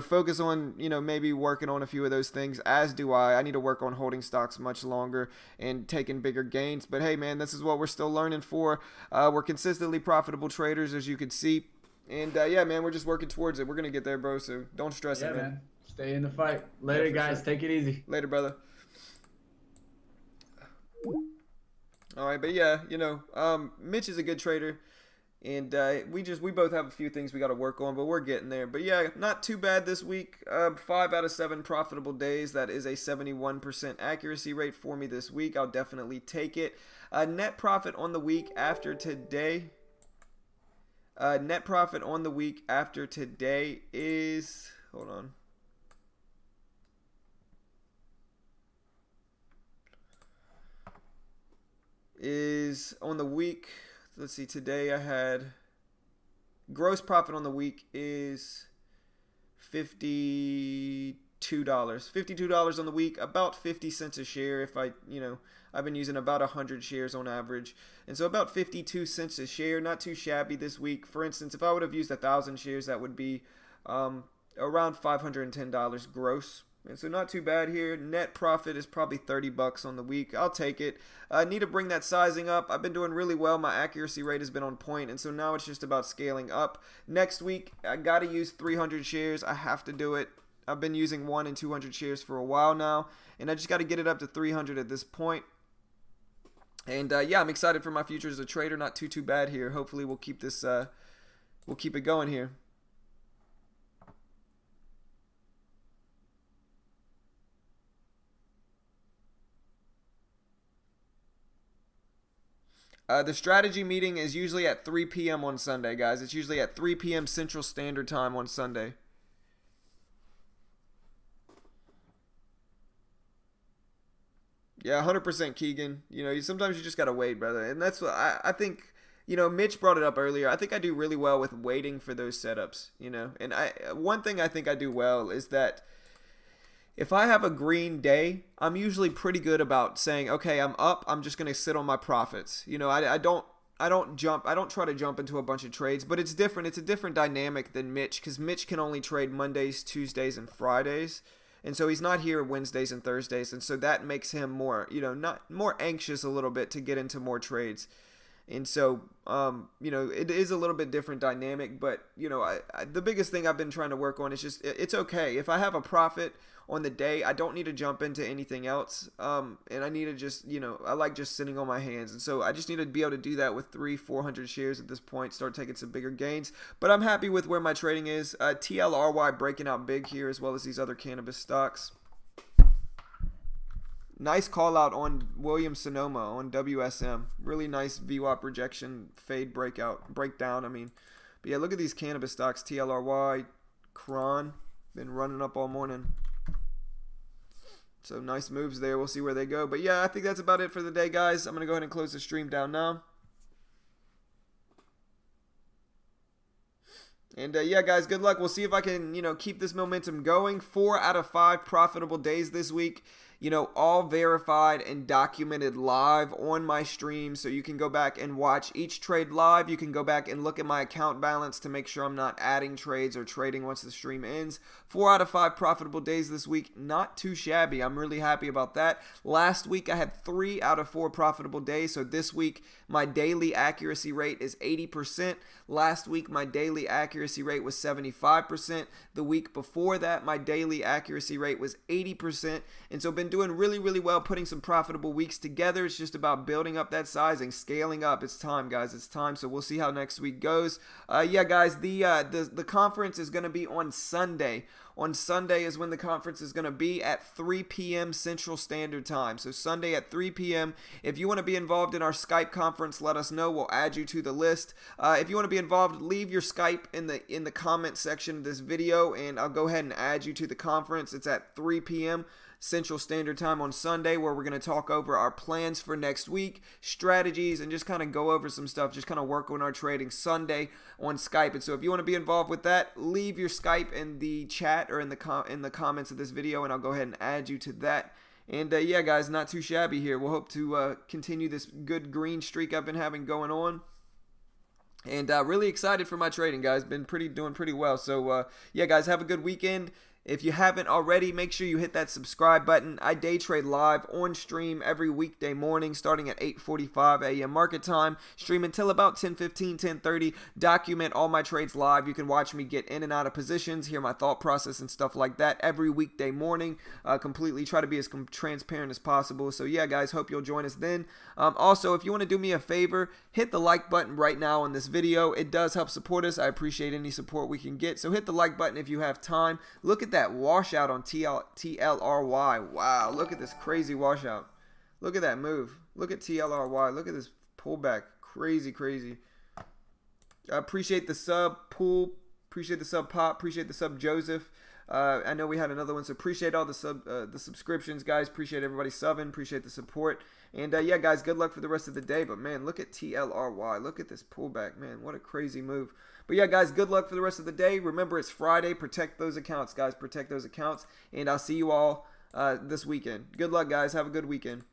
focus on, maybe working on a few of those things, as do I. I need to work on holding stocks much longer and taking bigger gains. But hey, man, this is what we're still learning for. We're consistently profitable traders, as you can see. And yeah, man, we're just working towards it. We're going to get there, bro. So don't stress it, man. Stay in the fight. Later, guys. Sure. Take it easy. Later, brother. All right, but yeah, Mitch is a good trader. And we both have a few things we got to work on, but we're getting there. But yeah, not too bad this week. 5 out of 7 profitable days. That is a 71% accuracy rate for me this week. I'll definitely take it. Net profit on the week after today. Net profit on the week after today is, hold on. Is on the week. Let's see, today I had gross profit on the week is $52. $52 on the week, about 50 cents a share if I've been using about 100 shares on average. And so about 52 cents a share, not too shabby this week. For instance, if I would have used 1,000 shares, that would be around $510 gross. And so not too bad here. Net profit is probably $30 on the week. I'll take it. I need to bring that sizing up. I've been doing really well. My accuracy rate has been on point, and so now it's just about scaling up. Next week, I got to use 300 shares. I have to do it. I've been using 1 and 200 shares for a while now, and I just got to get it up to 300 at this point. And yeah, I'm excited for my future as a trader. Not too bad here. Hopefully, we'll keep this. We'll keep it going here. The strategy meeting is usually at 3 p.m. on Sunday, guys. It's usually at 3 p.m. Central Standard Time on Sunday. Yeah, 100% Keegan. Sometimes you just got to wait, brother. And that's what I think, Mitch brought it up earlier. I think I do really well with waiting for those setups, And one thing I think I do well is that if I have a green day, I'm usually pretty good about saying, okay, I'm up. I'm just going to sit on my profits. I don't try to jump into a bunch of trades, but it's different. It's a different dynamic than Mitch, because Mitch can only trade Mondays, Tuesdays, and Fridays. And so he's not here Wednesdays and Thursdays. And so that makes him more, not more anxious a little bit to get into more trades. And so, it is a little bit different dynamic, but, the biggest thing I've been trying to work on is just, it's okay. If I have a profit on the day, I don't need to jump into anything else. And I need to just, I like just sitting on my hands. And so I just need to be able to do that with 300-400 shares at this point, start taking some bigger gains. But I'm happy with where my trading is. TLRY breaking out big here, as well as these other cannabis stocks. Nice call out on Williams Sonoma on WSM. Really nice VWAP rejection, fade breakdown. But yeah, look at these cannabis stocks. TLRY, Cron, been running up all morning. So nice moves there. We'll see where they go. But yeah, I think that's about it for the day, guys. I'm going to go ahead and close the stream down now. And yeah, guys, good luck. We'll see if I can, keep this momentum going. 4 out of 5 profitable days this week. all verified and documented live on my stream. So you can go back and watch each trade live. You can go back and look at my account balance to make sure I'm not adding trades or trading once the stream ends. 4 out of 5 profitable days this week. Not too shabby. I'm really happy about that. Last week I had 3 out of 4 profitable days. So this week my daily accuracy rate is 80%. Last week my daily accuracy rate was 75%. The week before that my daily accuracy rate was 80%. And so been doing really, really well, putting some profitable weeks together. It's just about building up that sizing, scaling up. It's time, guys. It's time. So we'll see how next week goes. Yeah, guys, the conference is going to be on Sunday. On Sunday is when the conference is going to be at 3 p.m. Central Standard Time. So Sunday at 3 p.m. If you want to be involved in our Skype conference, let us know. We'll add you to the list. If you want to be involved, leave your Skype in the comment section of this video, and I'll go ahead and add you to the conference. It's at 3 p.m. Central Standard Time on Sunday, where we're going to talk over our plans for next week, strategies, and just kind of go over some stuff, just kind of work on our trading Sunday on Skype. And so if you want to be involved with that, leave your Skype in the chat or in the comments of this video, and I'll go ahead and add you to that. And yeah, guys, not too shabby here. We'll hope to continue this good green streak I've been having going on. And really excited for my trading, guys. Been doing pretty well. So yeah, guys, have a good weekend. If you haven't already, make sure you hit that subscribe button. I day trade live on stream every weekday morning starting at 8:45 a.m. market time. Stream until about 10:15, 10:30. Document all my trades live. You can watch me get in and out of positions, hear my thought process and stuff like that every weekday morning. Completely try to be as transparent as possible. So yeah, guys, hope you'll join us then. Also, if you want to do me a favor, hit the like button right now on this video. It does help support us. I appreciate any support we can get. So hit the like button if you have time. Look at that washout on TLRY. Wow, look at this crazy washout. Look at that move. Look at TLRY. Look at this pullback. Crazy. I appreciate the sub, Pool. Appreciate the sub, Pop. Appreciate the sub, Joseph. I know we had another one, so appreciate all the subscriptions, guys. Appreciate everybody subbing. Appreciate the support. And yeah, guys, good luck for the rest of the day. But man, look at TLRY. Look at this pullback, man. What a crazy move. But yeah, guys, good luck for the rest of the day. Remember, it's Friday. Protect those accounts, guys. Protect those accounts. And I'll see you all this weekend. Good luck, guys. Have a good weekend.